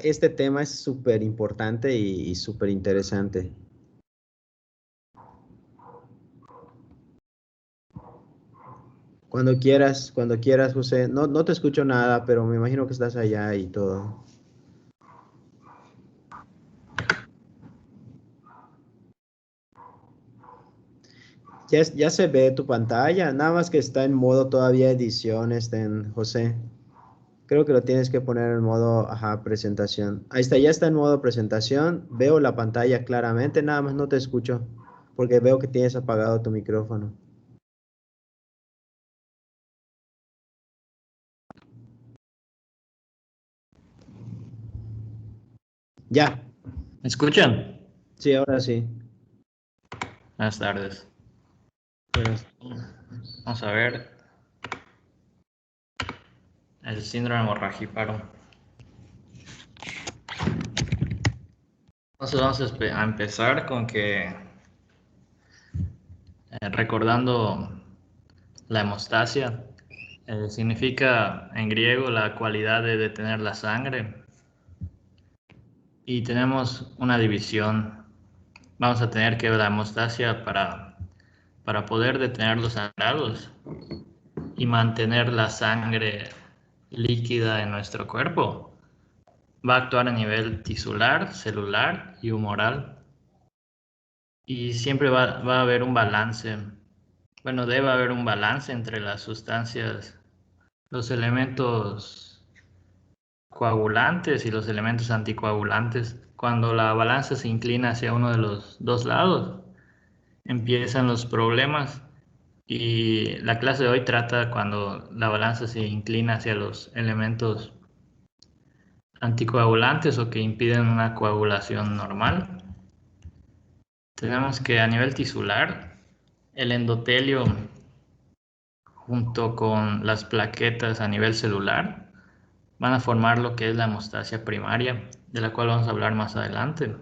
Este tema es súper importante y súper interesante. Cuando quieras, José. No te escucho nada, pero me imagino que estás allá y todo. Ya se ve tu pantalla, nada más que está en modo todavía edición, José. Creo que lo tienes que poner en modo, ajá, presentación. Ahí está, ya está en modo presentación. Veo la pantalla claramente, nada más no te escucho porque veo que tienes apagado tu micrófono. Ya, ¿Me escuchan? sí, ahora sí. Buenas tardes. Buenas. Vamos a ver. El síndrome hemorragíparo. Entonces vamos a empezar con que recordando la hemostasia. Significa en griego la cualidad de detener la sangre. Y tenemos una división. Vamos a tener que ver la hemostasia para poder detener los sangrados y mantener la sangre líquida en nuestro cuerpo. Va a actuar a nivel tisular, celular y humoral. Y siempre va a haber un balance. Bueno, debe haber un balance entre las sustancias, los elementos coagulantes y los elementos anticoagulantes. Cuando la balanza se inclina hacia uno de los dos lados, empiezan los problemas. Y la clase de hoy trata cuando la balanza se inclina hacia los elementos anticoagulantes o que impiden una coagulación normal. Tenemos que a nivel tisular, el endotelio junto con las plaquetas a nivel celular van a formar lo que es la hemostasia primaria, de la cual vamos a hablar más adelante.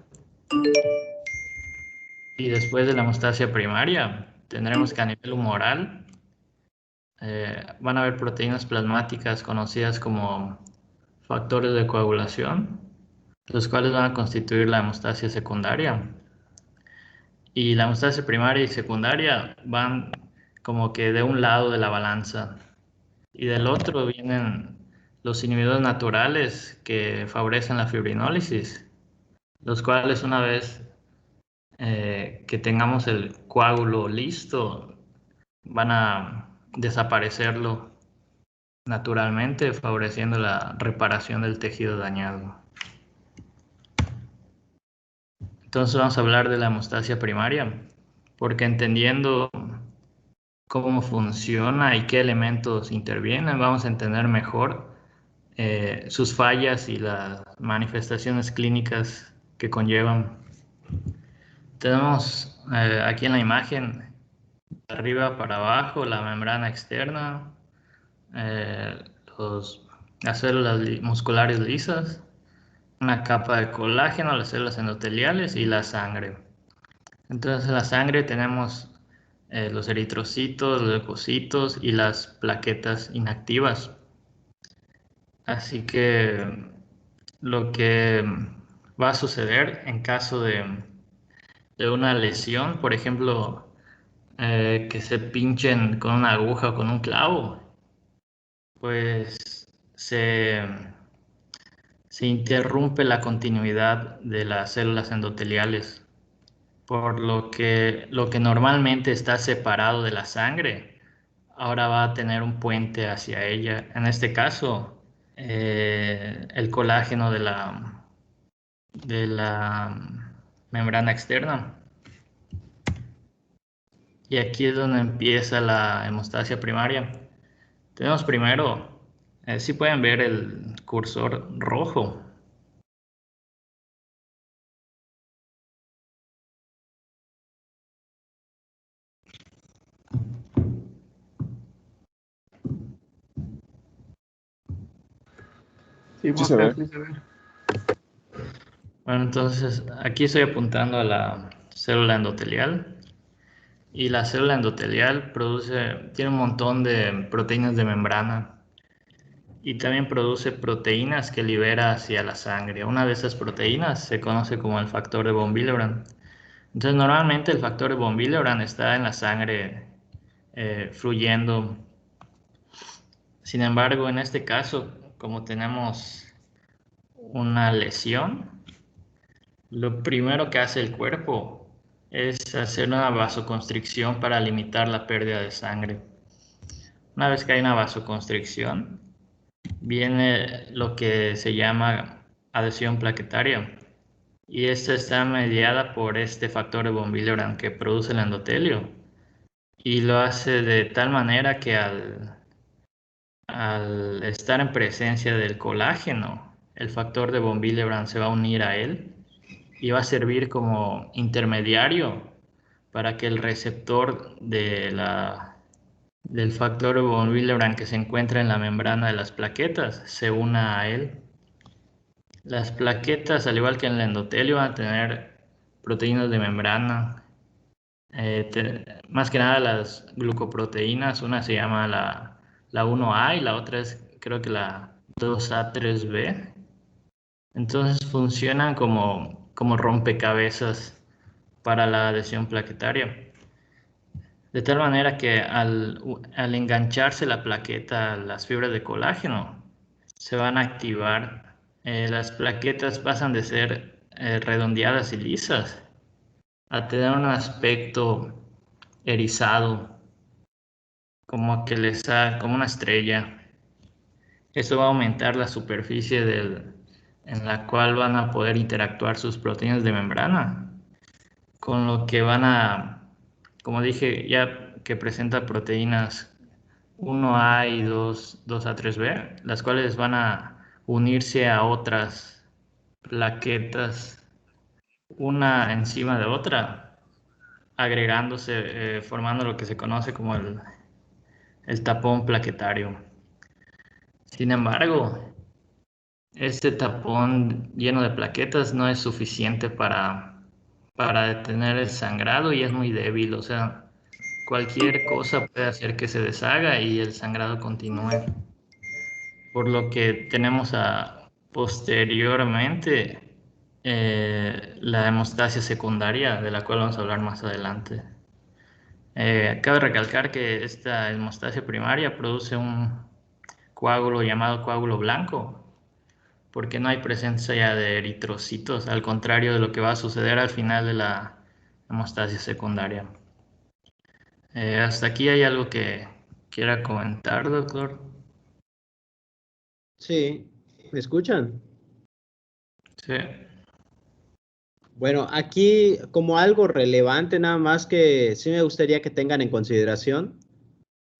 Y después de la hemostasia primaria, tendremos que a nivel humoral van a haber proteínas plasmáticas conocidas como factores de coagulación, los cuales van a constituir la hemostasia secundaria. Y la hemostasia primaria y secundaria van como que de un lado de la balanza y del otro vienen los inhibidores naturales que favorecen la fibrinólisis, los cuales una vez que tengamos el coágulo listo van a desaparecerlo naturalmente, favoreciendo la reparación del tejido dañado. Entonces vamos a hablar de la hemostasia primaria, porque entendiendo cómo funciona y qué elementos intervienen, vamos a entender mejor sus fallas y las manifestaciones clínicas que conllevan. Tenemos aquí en la imagen, de arriba para abajo, la membrana externa, eh, las células musculares lisas, una capa de colágeno, las células endoteliales y la sangre. Entonces en la sangre tenemos los eritrocitos, los leucocitos y las plaquetas inactivas. Así que lo que va a suceder en caso de una lesión, por ejemplo, que se pinchen con una aguja o con un clavo, pues se interrumpe la continuidad de las células endoteliales, por lo que normalmente está separado de la sangre, ahora va a tener un puente hacia ella. En este caso, el colágeno de la membrana externa. Y aquí es donde empieza la hemostasia primaria. Tenemos primero, si pueden ver el cursor rojo. Sí se ve. Bueno, entonces aquí estoy apuntando a la célula endotelial. Y la célula endotelial tiene un montón de proteínas de membrana. y también produce proteínas que libera hacia la sangre. Una de esas proteínas se conoce como el factor de von Willebrand. Entonces, normalmente el factor de von Willebrand está en la sangre fluyendo. Sin embargo, en este caso, como tenemos una lesión, lo primero que hace el cuerpo es hacer una vasoconstricción para limitar la pérdida de sangre. Una vez que hay una vasoconstricción, viene lo que se llama adhesión plaquetaria. Y esta está mediada por este factor de von Willebrand que produce el endotelio. Y lo hace de tal manera que al estar en presencia del colágeno, el factor de von Willebrand se va a unir a él y va a servir como intermediario para que el receptor del factor de von Willebrand que se encuentra en la membrana de las plaquetas se una a él. Las plaquetas, al igual que en el endotelio, van a tener proteínas de membrana, más que nada las glucoproteínas. Una se llama la 1A y la otra es, creo que la 2A3B. Entonces funcionan como rompecabezas para la adhesión plaquetaria. De tal manera que al engancharse la plaqueta a las fibras de colágeno, se van a activar. Las plaquetas pasan de ser redondeadas y lisas a tener un aspecto erizado, como como una estrella. Eso va a aumentar la superficie en la cual van a poder interactuar sus proteínas de membrana, con lo que van a, como dije, ya que presenta proteínas 1A y 2A3B, las cuales van a unirse a otras plaquetas, una encima de otra, agregándose, formando lo que se conoce como el tapón plaquetario. Sin embargo, este tapón lleno de plaquetas no es suficiente para detener el sangrado y es muy débil. O sea, cualquier cosa puede hacer que se deshaga y el sangrado continúe. Por lo que tenemos posteriormente la hemostasia secundaria, de la cual vamos a hablar más adelante. Cabe recalcar que esta hemostasia primaria produce un coágulo llamado coágulo blanco, porque no hay presencia de eritrocitos, al contrario de lo que va a suceder al final de la hemostasia secundaria. ¿Hasta aquí hay algo que quiera comentar, doctor? Sí, ¿me escuchan? Sí. Bueno, aquí como algo relevante, nada más que sí me gustaría que tengan en consideración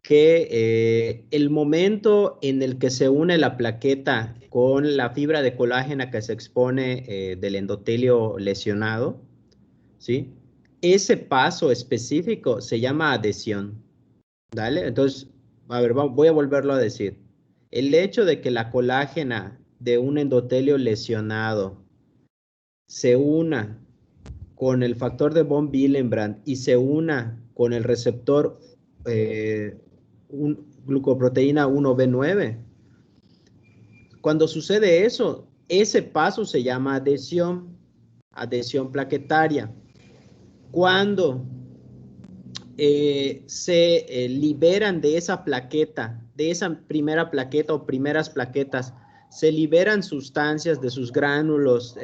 que el momento en el que se une la plaqueta con la fibra de colágeno que se expone del endotelio lesionado, ¿sí? Ese paso específico se llama adhesión, ¿vale? Entonces, a ver, voy a volverlo a decir. El hecho de que la colágena de un endotelio lesionado se una con el factor de von Willebrand y se una con el receptor glucoproteína 1B9. Cuando sucede eso, ese paso se llama adhesión plaquetaria. Cuando se liberan de esa plaqueta, de esa primera plaqueta o primeras plaquetas, se liberan sustancias de sus gránulos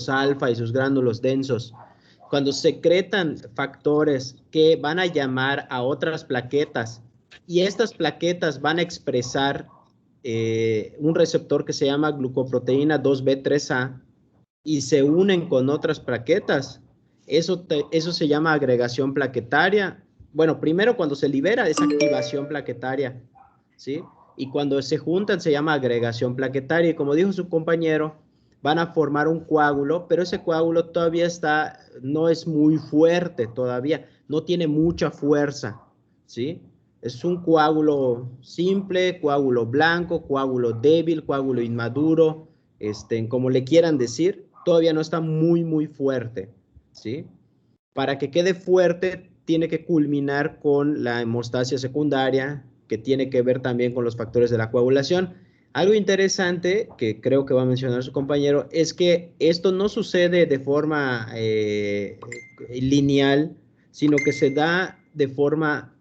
alfa y sus gránulos densos. Cuando secretan factores que van a llamar a otras plaquetas y estas plaquetas van a expresar un receptor que se llama glucoproteína 2B3A y se unen con otras plaquetas, eso se llama agregación plaquetaria. Bueno, primero cuando se libera es activación plaquetaria, ¿sí? Y cuando se juntan se llama agregación plaquetaria. Y como dijo su compañero, van a formar un coágulo, pero ese coágulo todavía no es muy fuerte todavía, no tiene mucha fuerza, ¿sí? Es un coágulo simple, coágulo blanco, coágulo débil, coágulo inmaduro, como le quieran decir, todavía no está muy fuerte, ¿sí? Para que quede fuerte, tiene que culminar con la hemostasia secundaria, que tiene que ver también con los factores de la coagulación. Algo interesante que creo que va a mencionar su compañero es que esto no sucede de forma lineal, sino que se da de forma,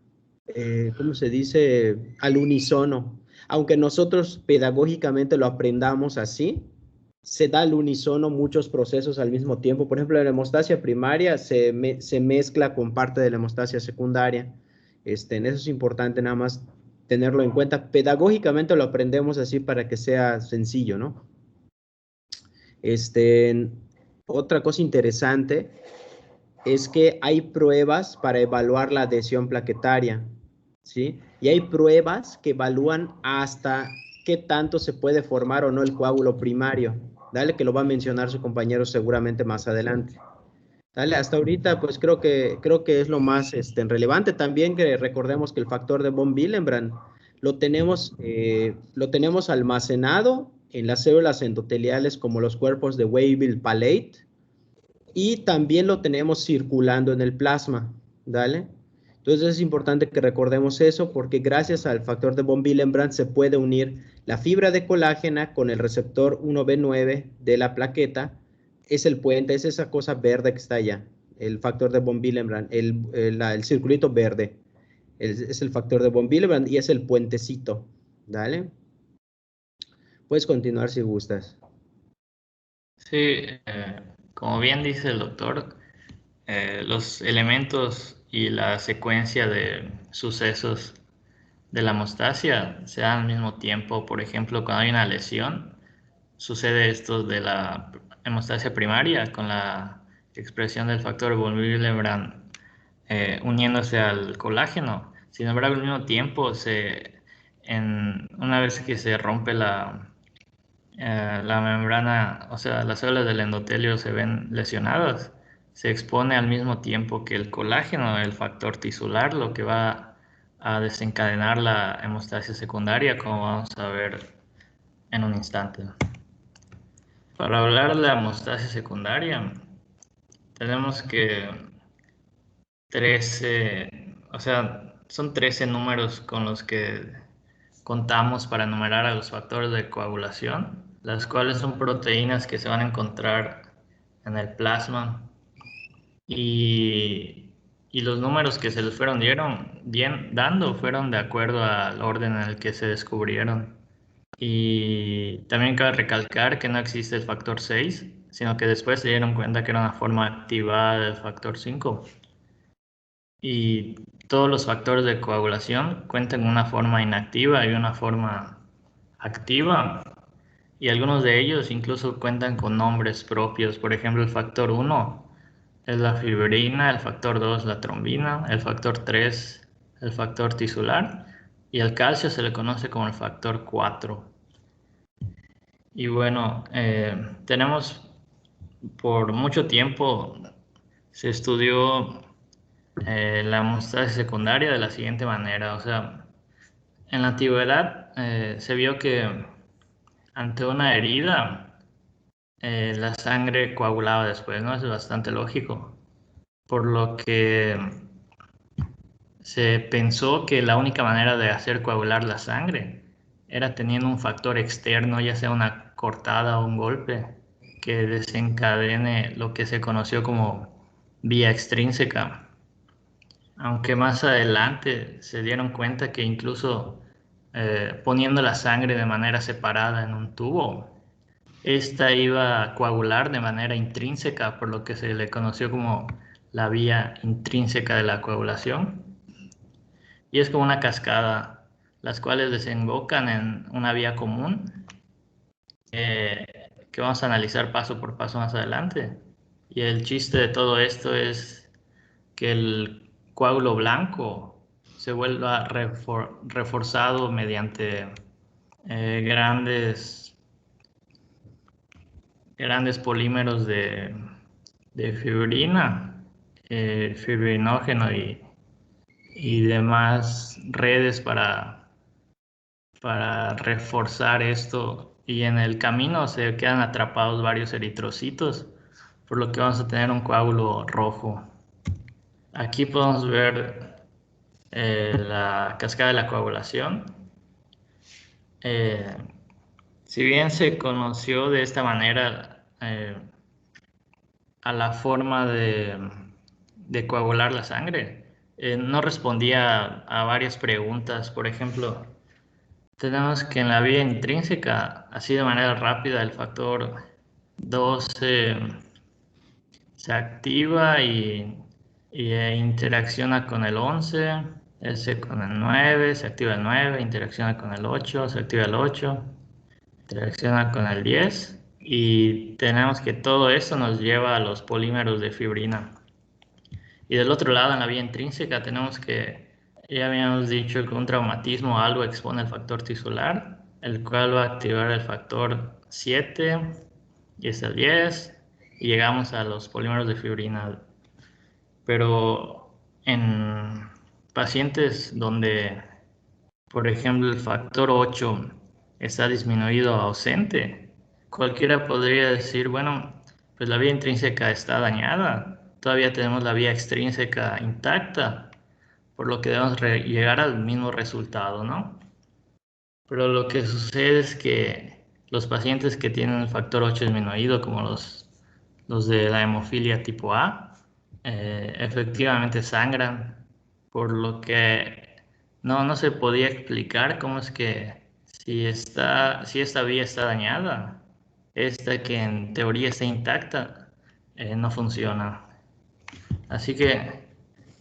¿cómo se dice?, al unísono. Aunque nosotros pedagógicamente lo aprendamos así, se da al unísono muchos procesos al mismo tiempo. Por ejemplo, la hemostasia primaria se mezcla con parte de la hemostasia secundaria. En eso es importante nada más tenerlo en cuenta. Pedagógicamente lo aprendemos así para que sea sencillo, ¿no? Otra cosa interesante es que hay pruebas para evaluar la adhesión plaquetaria, ¿sí? Y hay pruebas que evalúan hasta qué tanto se puede formar o no el coágulo primario. Dale, que lo va a mencionar su compañero seguramente más adelante. Dale, hasta ahorita pues creo que es lo más relevante también, que recordemos que el factor de von Willebrand lo tenemos almacenado en las células endoteliales como los cuerpos de Weibel-Palade, y también lo tenemos circulando en el plasma, ¿dale? Entonces es importante que recordemos eso, porque gracias al factor de von Willebrand se puede unir la fibra de colágena con el receptor 1B9 de la plaqueta. Es el puente, es esa cosa verde que está allá, el factor de von Willebrand, el circulito verde, es el factor de von Willebrand y es el puentecito, ¿dale? Puedes continuar si gustas. Sí, como bien dice el doctor, los elementos y la secuencia de sucesos de la hemostasia se dan al mismo tiempo. Por ejemplo, cuando hay una lesión, sucede esto de la hemostasia primaria con la expresión del factor von Willebrand uniéndose al colágeno. Sin embargo, al mismo tiempo, una vez que se rompe la membrana, o sea, las células del endotelio se ven lesionadas, se expone al mismo tiempo que el colágeno, el factor tisular, lo que va a desencadenar la hemostasia secundaria, como vamos a ver en un instante. Para hablar de la hemostasia secundaria, tenemos que 13, o sea, son 13 números con los que contamos para enumerar a los factores de coagulación, las cuales son proteínas que se van a encontrar en el plasma, y los números que se les fueron dando fueron de acuerdo al orden en el que se descubrieron. Y también cabe recalcar que no existe el factor 6, sino que después se dieron cuenta que era una forma activada del factor 5. Y todos los factores de coagulación cuentan con una forma inactiva y una forma activa, y algunos de ellos incluso cuentan con nombres propios. Por ejemplo, el factor 1 es la fibrina, el factor 2 la trombina, el factor 3 el factor tisular, y el calcio se le conoce como el factor 4. Y bueno, tenemos por mucho tiempo se estudió la hemostasia secundaria de la siguiente manera. O sea, en la antigüedad se vio que ante una herida la sangre coagulaba después, ¿no? Eso es bastante lógico. Por lo que se pensó que la única manera de hacer coagular la sangre era teniendo un factor externo, ya sea una cortada o un golpe, que desencadene lo que se conoció como vía extrínseca. Aunque más adelante se dieron cuenta que incluso poniendo la sangre de manera separada en un tubo, esta iba a coagular de manera intrínseca, por lo que se le conoció como la vía intrínseca de la coagulación. Y es como una cascada, las cuales desembocan en una vía común que vamos a analizar paso por paso más adelante. Y el chiste de todo esto es que el coágulo blanco se vuelva reforzado mediante grandes polímeros de fibrina, fibrinógeno y demás redes para reforzar esto, y en el camino se quedan atrapados varios eritrocitos, por lo que vamos a tener un coágulo rojo. Aquí podemos ver la cascada de la coagulación. Si bien se conoció de esta manera a la forma de coagular la sangre, no respondía a varias preguntas. Por ejemplo, tenemos que en la vía intrínseca, así de manera rápida, el factor 2 se activa y interacciona con el 11, ese con el 9, se activa el 9, interacciona con el 8, se activa el 8, interacciona con el 10 y tenemos que todo esto nos lleva a los polímeros de fibrina. Y del otro lado, en la vía intrínseca, tenemos que, ya habíamos dicho que un traumatismo o algo expone el factor tisular, el cual va a activar el factor 7 y es el 10 y llegamos a los polímeros de fibrina. Pero en pacientes donde, por ejemplo, el factor 8 está disminuido o ausente, cualquiera podría decir, bueno, pues la vía intrínseca está dañada, todavía tenemos la vía extrínseca intacta, por lo que debemos llegar al mismo resultado, ¿no? Pero lo que sucede es que los pacientes que tienen el factor 8 disminuido, como los de la hemofilia tipo A, efectivamente sangran, por lo que no se podía explicar cómo es que si esta vía está dañada, esta que en teoría está intacta, no funciona. Así que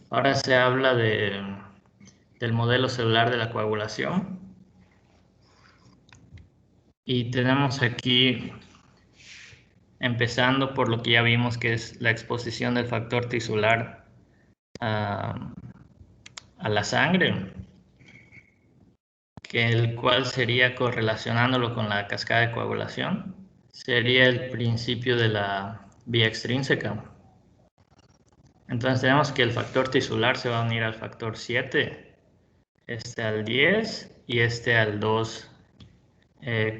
ahora se habla del modelo celular de la coagulación y tenemos aquí, empezando por lo que ya vimos que es la exposición del factor tisular a la sangre, que el cual sería correlacionándolo con la cascada de coagulación, sería el principio de la vía extrínseca. Entonces tenemos que el factor tisular se va a unir al factor 7, este al 10 y este al 2.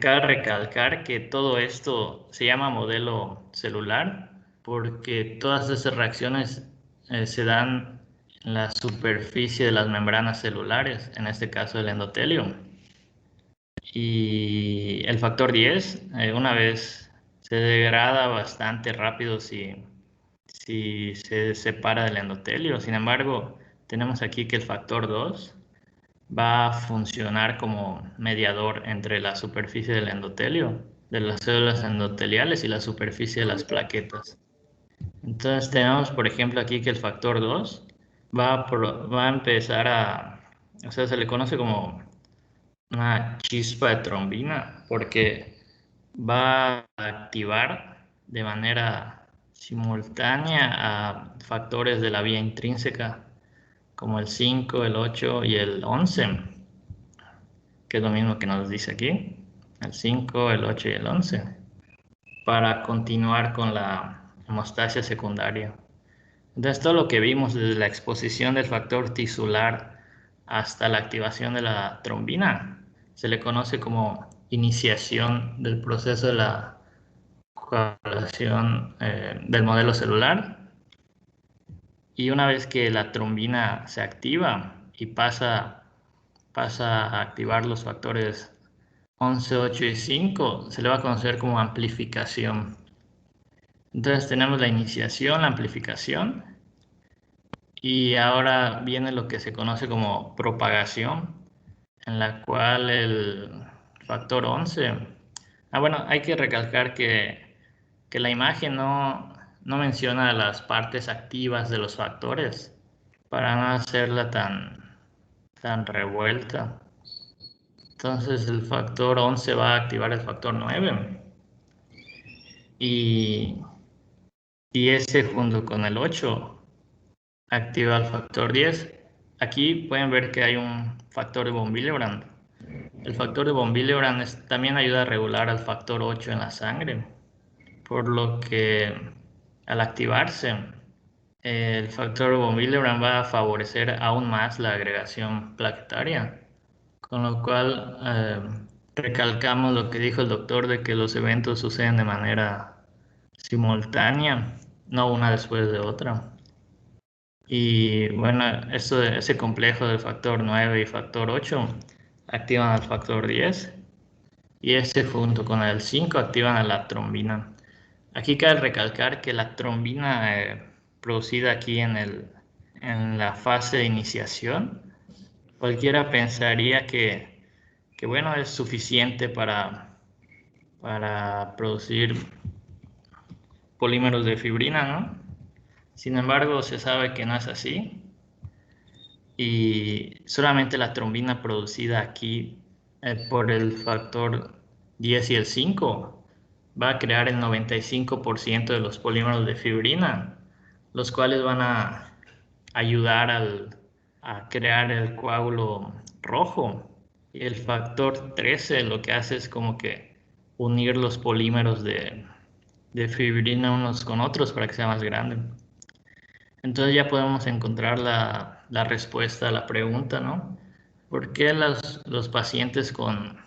Cabe recalcar que todo esto se llama modelo celular porque todas esas reacciones se dan en la superficie de las membranas celulares, en este caso el endotelio. Y el factor 10, una vez se degrada bastante rápido si se separa del endotelio. Sin embargo, tenemos aquí que el factor 2 va a funcionar como mediador entre la superficie del endotelio, de las células endoteliales y la superficie de las plaquetas. Entonces tenemos, por ejemplo, aquí que el factor 2 va a empezar o sea, se le conoce como una chispa de trombina, porque va a activar de manera simultánea a factores de la vía intrínseca, como el 5, el 8 y el 11, que es lo mismo que nos dice aquí, el 5, el 8 y el 11, para continuar con la hemostasia secundaria. Entonces, todo lo que vimos desde la exposición del factor tisular hasta la activación de la trombina se le conoce como iniciación del proceso de la coagulación del modelo celular. Y una vez que la trombina se activa y pasa a activar los factores 11, 8 y 5, se le va a conocer como amplificación. Entonces tenemos la iniciación, la amplificación, y ahora viene lo que se conoce como propagación, en la cual el factor 11... bueno, hay que recalcar que la imagen no menciona las partes activas de los factores para no hacerla tan revuelta. Entonces el factor 11 va a activar el factor 9 y ese junto con el 8 activa el factor 10. Aquí pueden ver que hay un factor de von Willebrand. El factor de von Willebrand también ayuda a regular al factor 8 en la sangre, por lo que al activarse el factor de von Willebrand va a favorecer aún más la agregación plaquetaria, con lo cual recalcamos lo que dijo el doctor de que los eventos suceden de manera simultánea, no una después de otra. Y bueno, ese complejo del factor 9 y factor 8 activan al factor 10 y ese junto con el 5 activan a la trombina. Aquí cabe recalcar que la trombina producida aquí en la fase de iniciación, cualquiera pensaría que bueno, es suficiente para producir polímeros de fibrina, ¿no? Sin embargo, se sabe que no es así y solamente la trombina producida aquí por el factor 10 y el 5 va a crear el 95% de los polímeros de fibrina, los cuales van a ayudar a crear el coágulo rojo. Y el factor 13 lo que hace es como que unir los polímeros de fibrina unos con otros para que sea más grande. Entonces ya podemos encontrar la respuesta a la pregunta, ¿no? ¿Por qué los pacientes con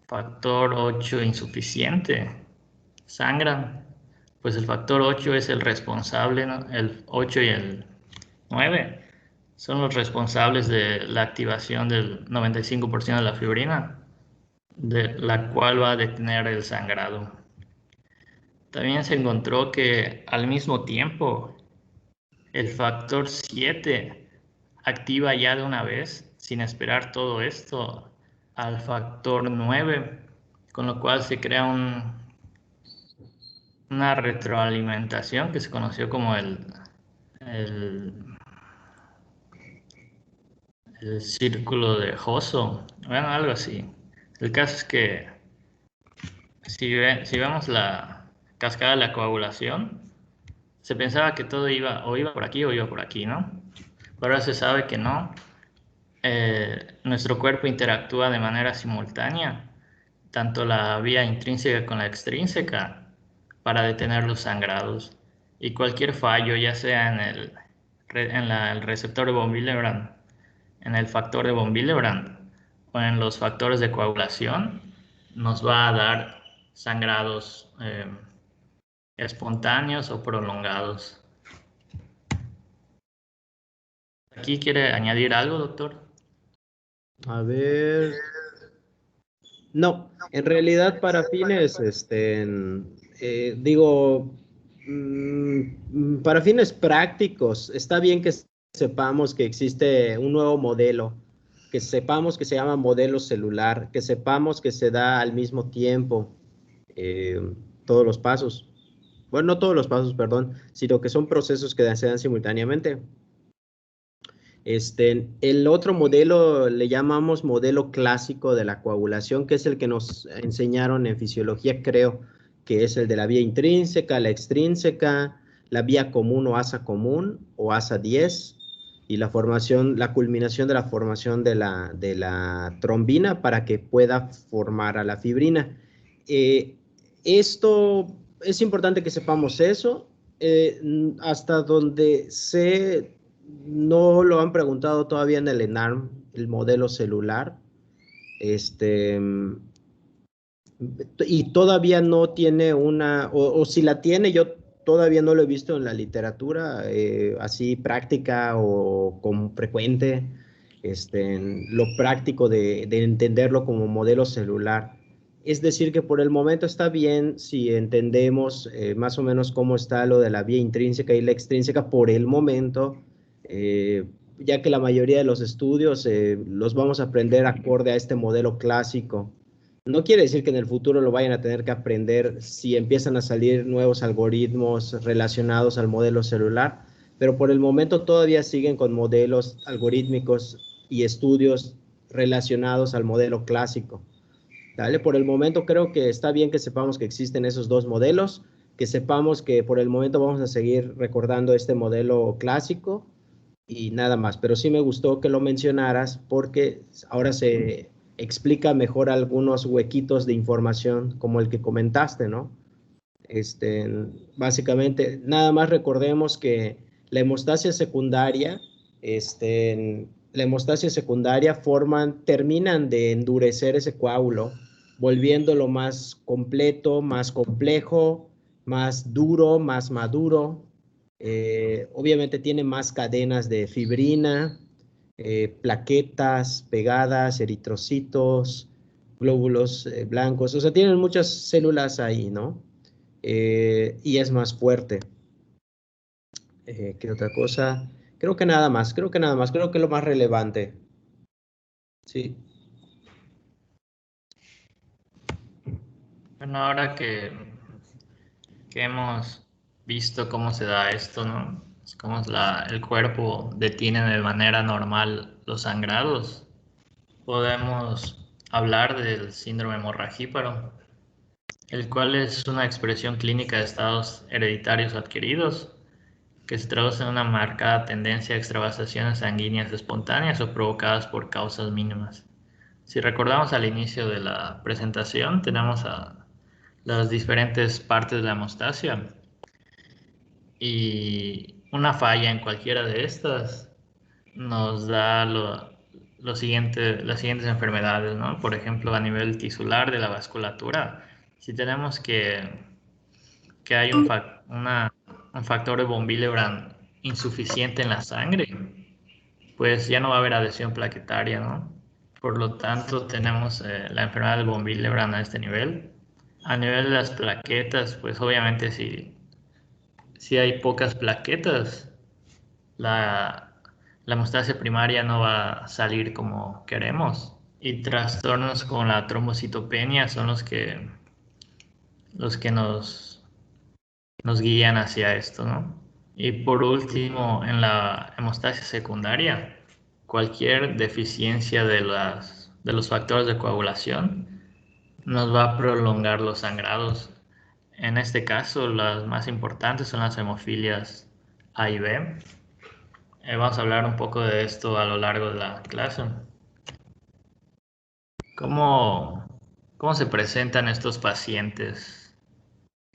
factor 8 insuficiente sangran? Pues el factor 8 es el responsable, ¿no? El 8 y el 9 son los responsables de la activación del 95% de la fibrina, de la cual va a detener el sangrado. También se encontró que al mismo tiempo el factor 7 activa ya de una vez, sin esperar todo esto, al factor 9, con lo cual se crea una retroalimentación que se conoció como el, el círculo de Joso, bueno, algo así. El caso es que si vemos la cascada de la coagulación, se pensaba que todo iba por aquí o iba por aquí, ¿no? Pero ahora se sabe que no. Nuestro cuerpo interactúa de manera simultánea, tanto la vía intrínseca con la extrínseca, para detener los sangrados. Y cualquier fallo, ya sea el receptor de von Willebrand, en el factor de von Willebrand o en los factores de coagulación, nos va a dar sangrados espontáneos o prolongados. ¿Aquí quiere añadir algo, doctor? A ver, no, en realidad para fines, digo, para fines prácticos, está bien que sepamos que existe un nuevo modelo, que sepamos que se llama modelo celular, que sepamos que se da al mismo tiempo eh, todos los pasos. Bueno, no todos los pasos, perdón, sino que son procesos que se dan simultáneamente. El otro modelo le llamamos modelo clásico de la coagulación, que es el que nos enseñaron en fisiología, creo, que es el de la vía intrínseca, la extrínseca, la vía común o asa común o asa 10 y la culminación de la formación de la trombina para que pueda formar a la fibrina. Esto es importante que sepamos eso. Hasta donde sé, no lo han preguntado todavía en el ENARM, el modelo celular. Y todavía no tiene o si la tiene, yo todavía no lo he visto en la literatura así práctica o como frecuente, en lo práctico de entenderlo como modelo celular. Es decir, que por el momento está bien si entendemos más o menos cómo está lo de la vía intrínseca y la extrínseca por el momento, ya que la mayoría de los estudios los vamos a aprender acorde a este modelo clásico. No quiere decir que en el futuro lo vayan a tener que aprender si empiezan a salir nuevos algoritmos relacionados al modelo celular, pero por el momento todavía siguen con modelos algorítmicos y estudios relacionados al modelo clásico. ¿Vale? Por el momento creo que está bien que sepamos que existen esos dos modelos, que sepamos que por el momento vamos a seguir recordando este modelo clásico y nada más. Pero sí me gustó que lo mencionaras porque ahora se explica mejor algunos huequitos de información como el que comentaste, ¿no? Básicamente, nada más recordemos que la hemostasia secundaria, terminan de endurecer ese coágulo, volviéndolo más completo, más complejo, más duro, más maduro, Obviamente tiene más cadenas de fibrina, plaquetas pegadas, eritrocitos, glóbulos blancos, o sea, tienen muchas células ahí, ¿no? Y es más fuerte. ¿Qué otra cosa? Creo que nada más, creo que lo más relevante. Sí. Bueno, ahora que hemos visto cómo se da esto, ¿no? Cómo el cuerpo detiene de manera normal los sangrados, podemos hablar del síndrome hemorragíparo, el cual es una expresión clínica de estados hereditarios adquiridos que se traduce en una marcada tendencia a extravasaciones sanguíneas espontáneas o provocadas por causas mínimas. Si recordamos al inicio de la presentación, tenemos a las diferentes partes de la hemostasia y una falla en cualquiera de estas nos da las siguientes enfermedades, ¿no? Por ejemplo, a nivel tisular de la vasculatura, si tenemos que hay un factor de von Willebrand insuficiente en la sangre, pues ya no va a haber adhesión plaquetaria, ¿no? Por lo tanto, tenemos la enfermedad de von Willebrand a este nivel. A nivel de las plaquetas, pues obviamente si hay pocas plaquetas, la, la hemostasia primaria no va a salir como queremos. Y trastornos como la trombocitopenia son los que nos guían hacia esto, ¿no? Y por último, en la hemostasia secundaria, cualquier deficiencia de los factores de coagulación nos va a prolongar los sangrados. En este caso, las más importantes son las hemofilias A y B. Vamos a hablar un poco de esto a lo largo de la clase. ¿Cómo, cómo se presentan estos pacientes?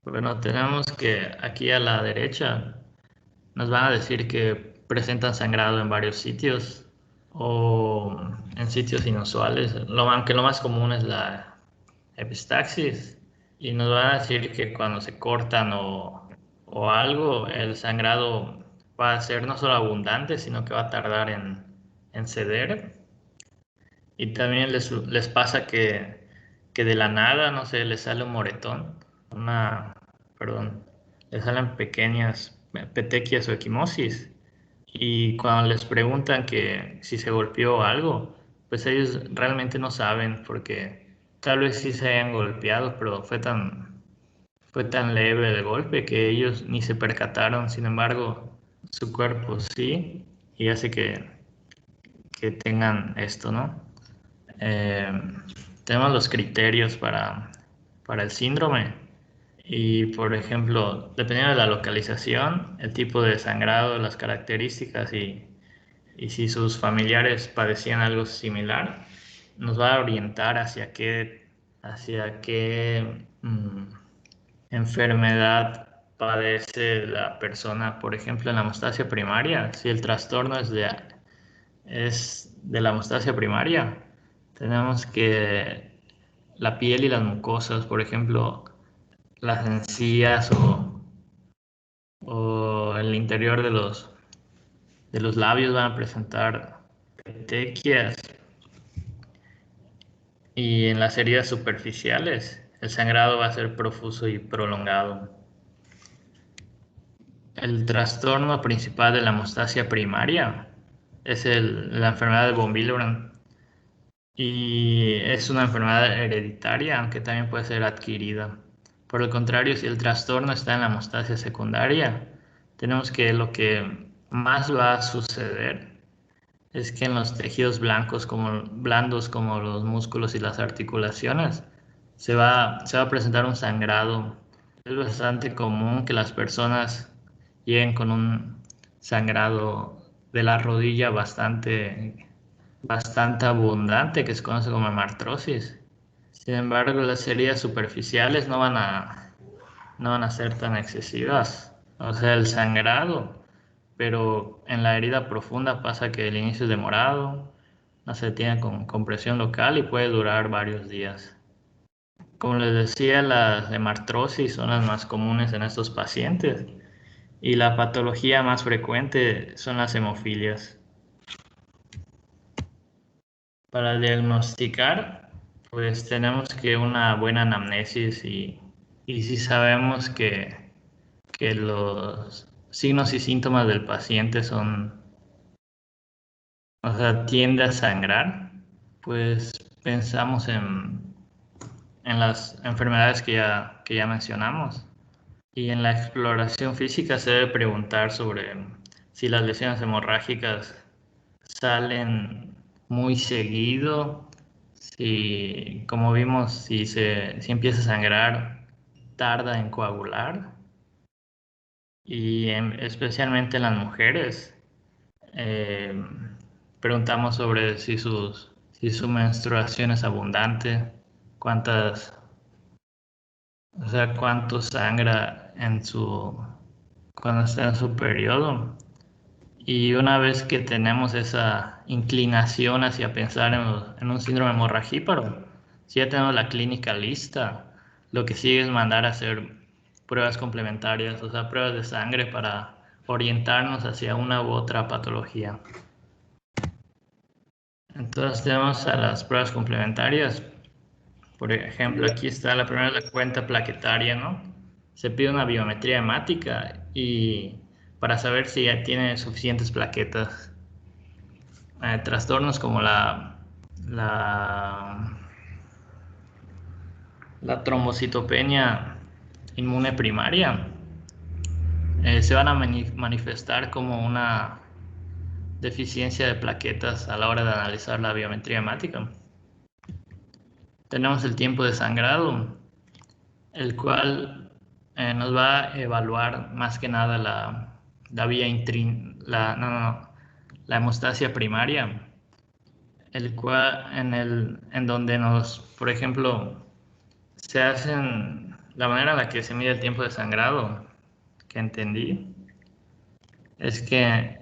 Bueno, tenemos que aquí a la derecha nos van a decir que presentan sangrado en varios sitios o en sitios inusuales, aunque lo más común es la epistaxis. Y nos van a decir que cuando se cortan o algo, el sangrado va a ser no solo abundante, sino que va a tardar en ceder. Y también les pasa que de la nada, no sé, les sale un moretón, perdón, les salen pequeñas petequias o equimosis. Y cuando les preguntan que si se golpeó o algo, pues ellos realmente no saben porque tal vez sí se hayan golpeado, pero fue tan leve el golpe que ellos ni se percataron. Sin embargo, su cuerpo sí, y hace que tengan esto, ¿no? Eh, Tenemos los criterios para el síndrome y, por ejemplo, dependiendo de la localización, el tipo de sangrado, las características y si sus familiares padecían algo similar, nos va a orientar hacia qué enfermedad padece la persona. Por ejemplo, en la hemostasia primaria, si el trastorno es de la hemostasia primaria, tenemos que la piel y las mucosas, por ejemplo, las encías o el interior de los labios van a presentar petequias y en las heridas superficiales el sangrado va a ser profuso y prolongado. El trastorno principal de la hemostasia primaria es la enfermedad de von Willebrand y es una enfermedad hereditaria, aunque también puede ser adquirida. Por el contrario, si el trastorno está en la hemostasia secundaria, tenemos que lo que más va a suceder es que en los tejidos blandos como los músculos y las articulaciones se va a presentar un sangrado. Es bastante común que las personas lleguen con un sangrado de la rodilla bastante abundante, que se conoce como hemartrosis. Sin embargo, las heridas superficiales no van a ser tan excesivas. O sea, el sangrado, pero en la herida profunda pasa que el inicio es demorado, no se tiene con compresión local y puede durar varios días. Como les decía, las hemartrosis son las más comunes en estos pacientes Y la patología más frecuente son las hemofilias. Para diagnosticar, pues tenemos que una buena anamnesis y si sabemos que los signos y síntomas del paciente son, o sea, tiende a sangrar, pues pensamos en las enfermedades que ya mencionamos. Y en la exploración física se debe preguntar sobre si las lesiones hemorrágicas salen muy seguido, si, como vimos, si empieza a sangrar, tarda en coagular, y especialmente en las mujeres. eh, Preguntamos sobre si su menstruación es abundante, cuántas, o sea, cuánto sangra cuando está en su periodo. Y una vez que tenemos esa inclinación hacia pensar en un síndrome hemorragíparo, si ya tenemos la clínica lista, lo que sigue es mandar a hacer pruebas complementarias, o sea, pruebas de sangre para orientarnos hacia una u otra patología. Entonces tenemos a las pruebas complementarias. Por ejemplo, aquí está la primera, la cuenta plaquetaria, ¿no? Se pide una biometría hemática y para saber si ya tiene suficientes plaquetas. Trastornos como la, la trombocitopenia inmune primaria se van a manifestar como una deficiencia de plaquetas a la hora de analizar la biometría hemática. Tenemos el tiempo de sangrado, el cual nos va a evaluar más que nada la vía la hemostasia primaria, el cual en donde por ejemplo, la manera en la que se mide el tiempo de sangrado, que entendí, es que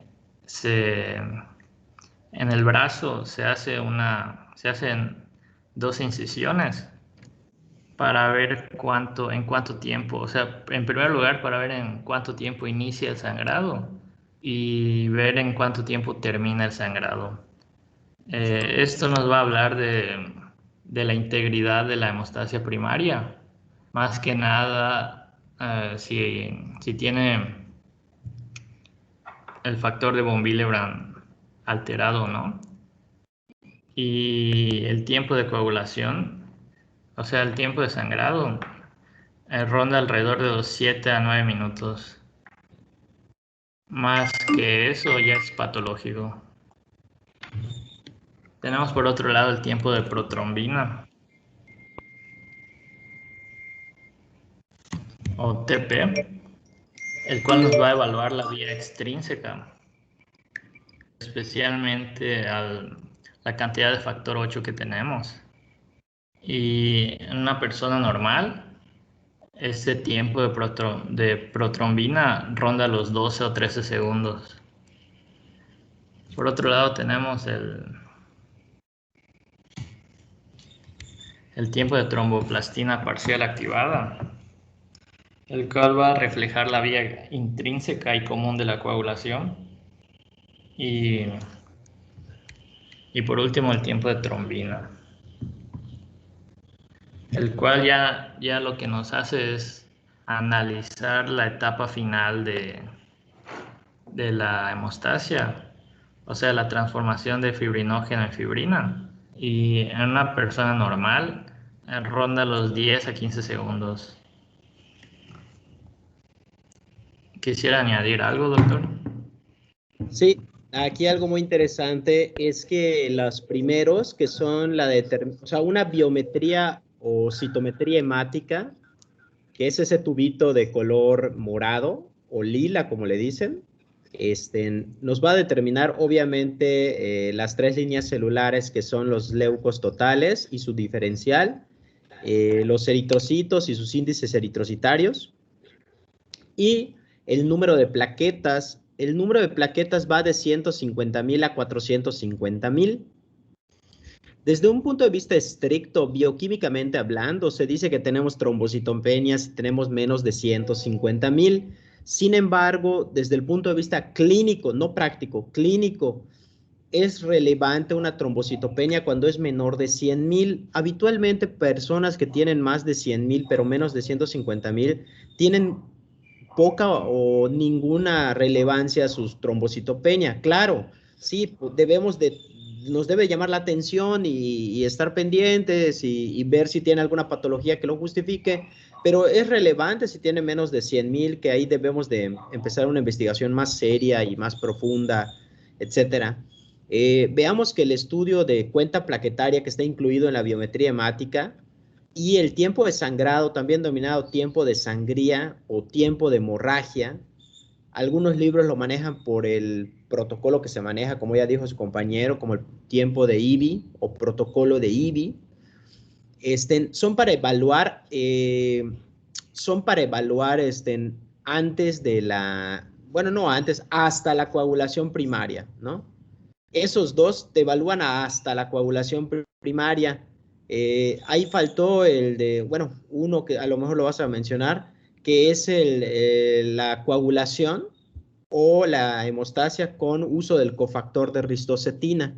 en el brazo se hacen 2 incisiones para ver en cuánto tiempo, o sea, en primer lugar para ver en cuánto tiempo inicia el sangrado y ver en cuánto tiempo termina el sangrado. Esto nos va a hablar de la integridad de la hemostasia primaria, más que nada si tiene el factor de von Willebrand alterado o no. Y el tiempo de coagulación, o sea, el tiempo de sangrado, ronda alrededor de los 7 a 9 minutos. Más que eso ya es patológico. Tenemos por otro lado el tiempo de protrombina o TP, el cual nos va a evaluar la vía extrínseca, especialmente la cantidad de factor 8 que tenemos. Y en una persona normal, este tiempo de protrombina ronda los 12 o 13 segundos. Por otro lado tenemos el tiempo de tromboplastina parcial activada, el cual va a reflejar la vía intrínseca y común de la coagulación. Y por último, el tiempo de trombina, el cual ya lo que nos hace es analizar la etapa final de la hemostasia, o sea, la transformación de fibrinógeno en fibrina. Y en una persona normal ronda los 10 a 15 segundos. ¿Quisiera añadir algo, doctor? Sí, aquí algo muy interesante es que los primeros, que son o sea, una biometría o citometría hemática, que es ese tubito de color morado o lila, como le dicen, nos va a determinar obviamente las 3 líneas celulares que son los leucos totales y su diferencial, los eritrocitos y sus índices eritrocitarios, y el número de plaquetas. El número de plaquetas va de 150,000 a 450,000. Desde un punto de vista estricto, bioquímicamente hablando, se dice que tenemos trombocitopenias y tenemos menos de 150,000. Sin embargo, desde el punto de vista clínico, no práctico, clínico, es relevante una trombocitopenia cuando es menor de 100,000. Habitualmente, personas que tienen más de 100,000, pero menos de 150,000, tienen poca o ninguna relevancia su trombocitopenia. Claro, sí, nos debe llamar la atención y estar pendientes y ver si tiene alguna patología que lo justifique, pero es relevante si tiene menos de 100,000, que ahí debemos de empezar una investigación más seria y más profunda, etcétera. Veamos que el estudio de cuenta plaquetaria que está incluido en la biometría hemática y el tiempo de sangrado, también denominado tiempo de sangría o tiempo de hemorragia, algunos libros lo manejan por el protocolo que se maneja, como ya dijo su compañero, como el tiempo de IBI o protocolo de IBI. Son para evaluar, antes de la, bueno, no antes, hasta la coagulación primaria, ¿no? Esos dos te evalúan hasta la coagulación primaria. Ahí faltó el de, bueno, uno que a lo mejor lo vas a mencionar, que es la coagulación o la hemostasia con uso del cofactor de ristocetina.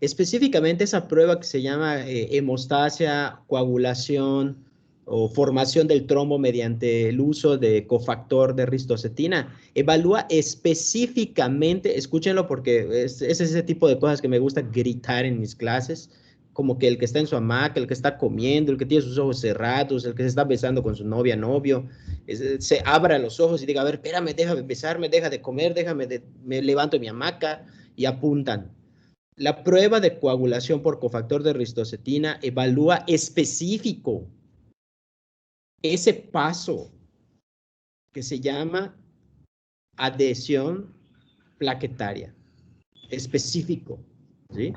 Específicamente esa prueba que se llama hemostasia, coagulación o formación del trombo mediante el uso de cofactor de ristocetina, evalúa específicamente, escúchenlo porque es ese tipo de cosas que me gusta gritar en mis clases, como que el que está en su hamaca, el que está comiendo, el que tiene sus ojos cerrados, el que se está besando con su novia, novio, se abra los ojos y diga, a ver, espérame, déjame besarme, deja de comer, me levanto de mi hamaca y apuntan. La prueba de coagulación por cofactor de ristocetina evalúa específico ese paso que se llama adhesión plaquetaria, específico, ¿sí?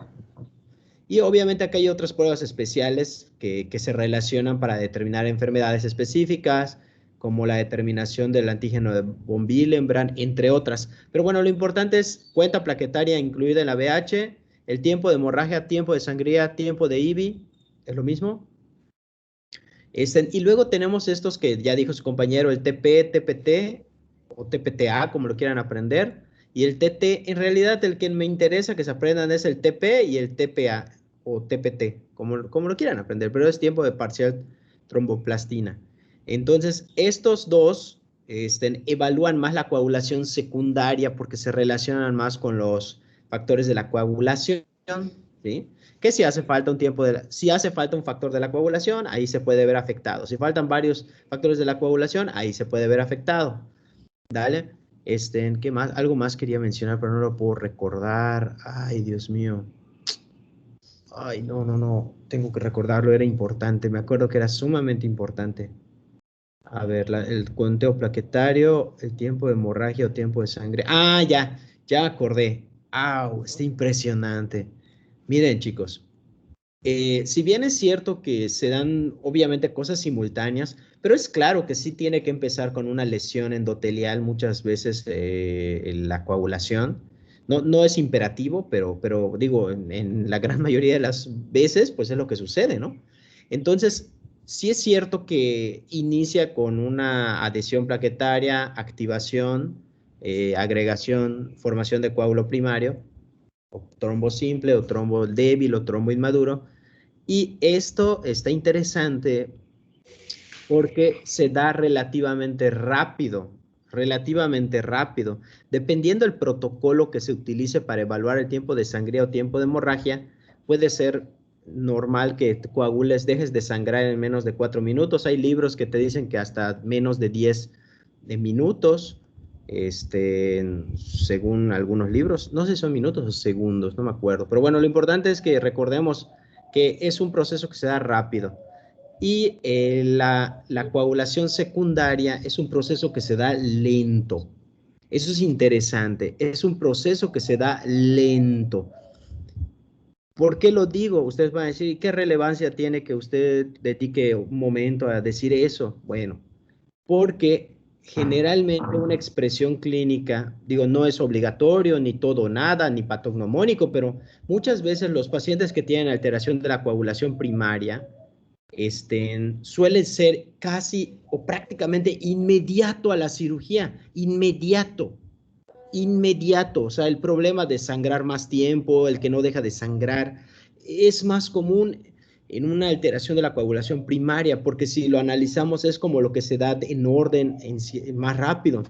Y obviamente acá hay otras pruebas especiales que se relacionan para determinar enfermedades específicas, como la determinación del antígeno de von Willebrand, entre otras. Pero bueno, lo importante es cuenta plaquetaria incluida en la BH, el tiempo de hemorragia, tiempo de sangría, tiempo de IBI, ¿es lo mismo? Y luego tenemos estos que ya dijo su compañero, el TP, TPT o TPTA, como lo quieran aprender. Y el TT, en realidad el que me interesa que se aprendan es el TP y el TPA o TPT, como lo quieran aprender, pero es tiempo de parcial tromboplastina. Entonces, estos dos evalúan más la coagulación secundaria porque se relacionan más con los factores de la coagulación, ¿sí? Que si hace falta si hace falta un factor de la coagulación, ahí se puede ver afectado. Si faltan varios factores de la coagulación, ahí se puede ver afectado. Dale. ¿Qué más? Algo más quería mencionar, pero no lo puedo recordar. Ay, Dios mío. Ay, no. Tengo que recordarlo, era importante. Me acuerdo que era sumamente importante. A ver, el conteo plaquetario, el tiempo de hemorragia o tiempo de sangre. Ah, ya acordé. ¡Au! Está impresionante. Miren, chicos. Si bien es cierto que se dan obviamente cosas simultáneas, pero es claro que sí tiene que empezar con una lesión endotelial muchas veces en la coagulación. No es imperativo, pero digo, en la gran mayoría de las veces, pues es lo que sucede, ¿no? Entonces, sí es cierto que inicia con una adhesión plaquetaria, activación, agregación, formación de coágulo primario, o trombo simple, o trombo débil, o trombo inmaduro. Y esto está interesante porque se da relativamente rápido. Dependiendo del protocolo que se utilice para evaluar el tiempo de sangría o tiempo de hemorragia, puede ser normal que coagules, dejes de sangrar en menos de 4 minutos. Hay libros que te dicen que hasta menos de 10 minutos, según algunos libros. No sé si son minutos o segundos, no me acuerdo. Pero bueno, lo importante es que recordemos que es un proceso que se da rápido. Y la coagulación secundaria es un proceso que se da lento. Eso es interesante. Es un proceso que se da lento. ¿Por qué lo digo? Ustedes van a decir, ¿qué relevancia tiene que usted dedique un momento a decir eso? Bueno, porque generalmente una expresión clínica, digo, no es obligatorio, ni todo o nada, ni patognomónico, pero muchas veces los pacientes que tienen alteración de la coagulación primaria, suele ser casi o prácticamente inmediato a la cirugía, inmediato, inmediato. O sea, el problema de sangrar más tiempo, el que no deja de sangrar, es más común en una alteración de la coagulación primaria, porque si lo analizamos es como lo que se da en orden más rápido.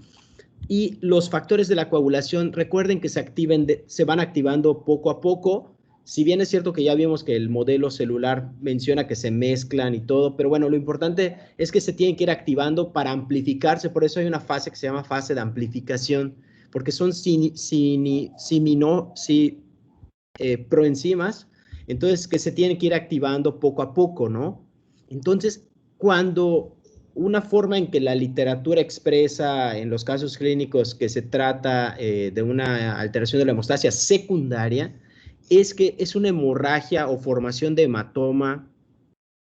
Y los factores de la coagulación, recuerden que se van activando poco a poco. Si bien es cierto que ya vimos que el modelo celular menciona que se mezclan y todo, pero bueno, lo importante es que se tienen que ir activando para amplificarse. Por eso hay una fase que se llama fase de amplificación, porque son proenzimas, entonces que se tienen que ir activando poco a poco, ¿no? Entonces, cuando una forma en que la literatura expresa en los casos clínicos que se trata de una alteración de la hemostasia secundaria, es que es una hemorragia o formación de hematoma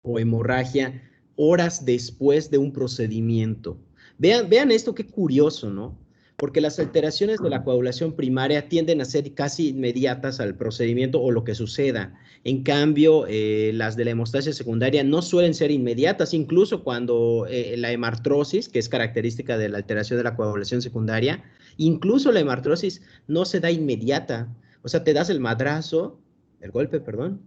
o hemorragia horas después de un procedimiento. Vean esto, qué curioso, ¿no? Porque las alteraciones de la coagulación primaria tienden a ser casi inmediatas al procedimiento o lo que suceda. En cambio, las de la hemostasia secundaria no suelen ser inmediatas, incluso cuando la hemartrosis, que es característica de la alteración de la coagulación secundaria, incluso la hemartrosis no se da inmediata. O sea, te das el madrazo, el golpe, perdón,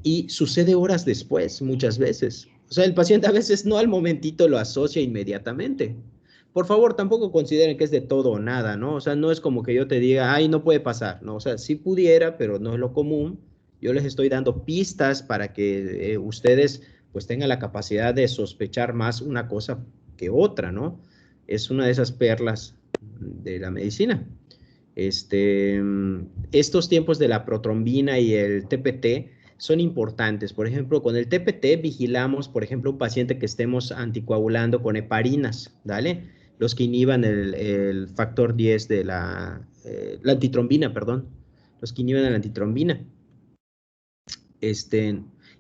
y sucede horas después, muchas veces. O sea, el paciente a veces no al momentito lo asocia inmediatamente. Por favor, tampoco consideren que es de todo o nada, ¿no? O sea, no es como que yo te diga, ay, no puede pasar, ¿no? O sea, sí pudiera, pero no es lo común. Yo les estoy dando pistas para que ustedes pues tengan la capacidad de sospechar más una cosa que otra, ¿no? Es una de esas perlas de la medicina. Estos tiempos de la protrombina y el TPT son importantes. Por ejemplo, con el TPT vigilamos, por ejemplo, un paciente que estemos anticoagulando con heparinas, ¿vale? Los que inhiban el factor 10 de la antitrombina, perdón. Los que inhiban la antitrombina.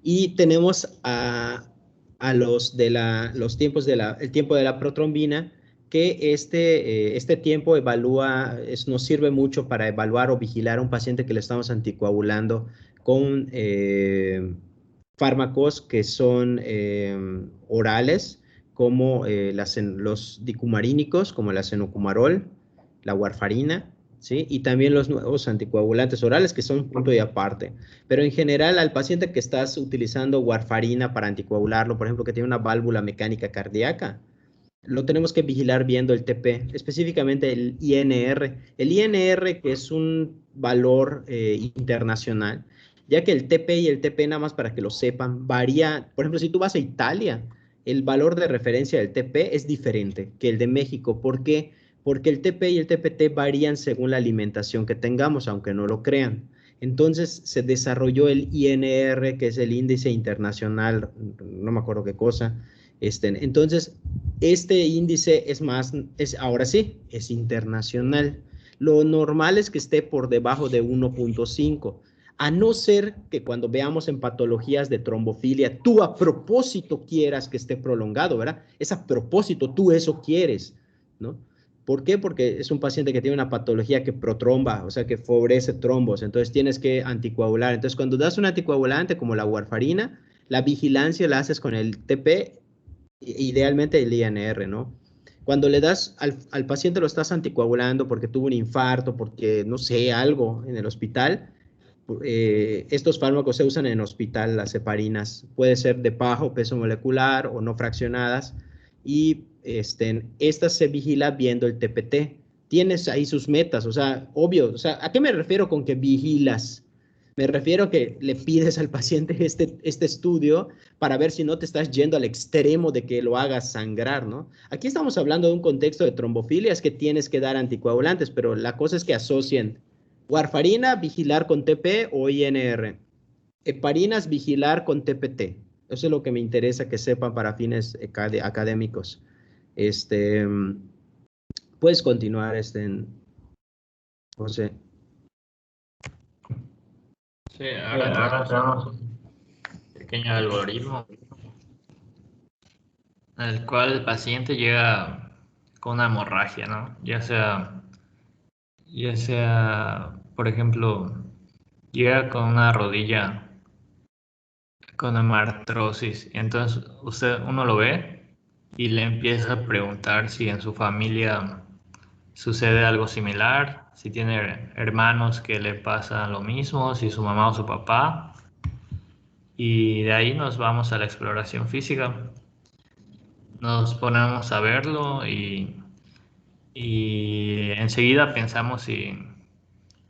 Y tenemos a los tiempos el tiempo de la protrombina, que este tiempo nos sirve mucho para evaluar o vigilar a un paciente que le estamos anticoagulando con fármacos que son orales, como los dicumarínicos, como el acenocumarol, la warfarina, ¿sí? Y también los nuevos anticoagulantes orales, que son un punto y aparte. Pero en general, al paciente que estás utilizando warfarina para anticoagularlo, por ejemplo, que tiene una válvula mecánica cardíaca, lo tenemos que vigilar viendo el TP, específicamente el INR. El INR, que es un valor internacional, ya que el TP y el TP, nada más para que lo sepan, varía. Por ejemplo, si tú vas a Italia, el valor de referencia del TP es diferente que el de México. ¿Por qué? Porque el TP y el TPT varían según la alimentación que tengamos, aunque no lo crean. Entonces se desarrolló el INR, que es el índice internacional, no me acuerdo qué cosa. Entonces, este índice ahora sí, es internacional. Lo normal es que esté por debajo de 1.5, a no ser que cuando veamos en patologías de trombofilia, tú a propósito quieras que esté prolongado, ¿verdad? Es a propósito, tú eso quieres, ¿no? ¿Por qué? Porque es un paciente que tiene una patología que protromba, o sea, que favorece trombos, entonces tienes que anticoagular. Entonces, cuando das un anticoagulante como la warfarina, la vigilancia la haces con el TP, idealmente el INR, ¿no? Cuando le das al paciente lo estás anticoagulando porque tuvo un infarto, porque no sé, algo en el hospital, estos fármacos se usan en hospital, las heparinas, puede ser de bajo peso molecular o no fraccionadas, y estas se vigila viendo el TPT. Tienes ahí sus metas, o sea, obvio, o sea, ¿a qué me refiero con que vigilas? Me refiero a que le pides al paciente este estudio para ver si no te estás yendo al extremo de que lo hagas sangrar, ¿no? Aquí estamos hablando de un contexto de trombofilia, es que tienes que dar anticoagulantes, pero la cosa es que asocien warfarina, vigilar con TP o INR. Heparinas, vigilar con TPT. Eso es lo que me interesa que sepan para fines académicos. Puedes continuar, José. Sí, ahora tenemos un pequeño algoritmo en el cual el paciente llega con una hemorragia, ¿no? Ya sea, por ejemplo, llega con una rodilla con hemartrosis. Entonces uno lo ve y le empieza a preguntar si en su familia sucede algo similar, si tiene hermanos que le pasa lo mismo, si su mamá o su papá. Y de ahí nos vamos a la exploración física. Nos ponemos a verlo y enseguida pensamos si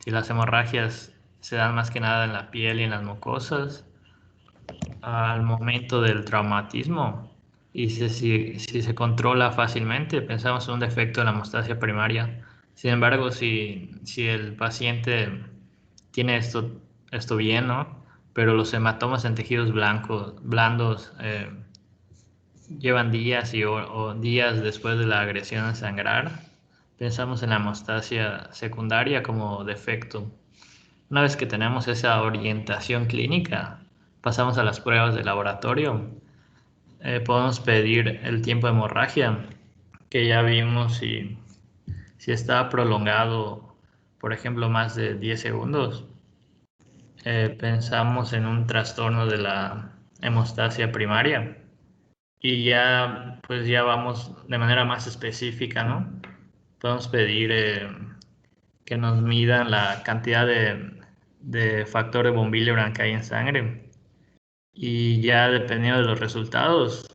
las hemorragias se dan más que nada en la piel y en las mucosas al momento del traumatismo y si se controla fácilmente, pensamos en un defecto de la hemostasia primaria. Sin embargo, si el paciente tiene esto bien, ¿no? Pero los hematomas en tejidos blandos llevan días o días después de la agresión a sangrar, pensamos en la hemostasia secundaria como defecto. Una vez que tenemos esa orientación clínica, pasamos a las pruebas de laboratorio. Podemos pedir el tiempo de hemorragia, que ya vimos si está prolongado, por ejemplo, más de 10 segundos. Pensamos en un trastorno de la hemostasia primaria y ya, pues ya vamos de manera más específica, ¿no? Podemos pedir que nos midan la cantidad de factor de von Willebrand que hay en sangre. Y ya dependiendo de los resultados,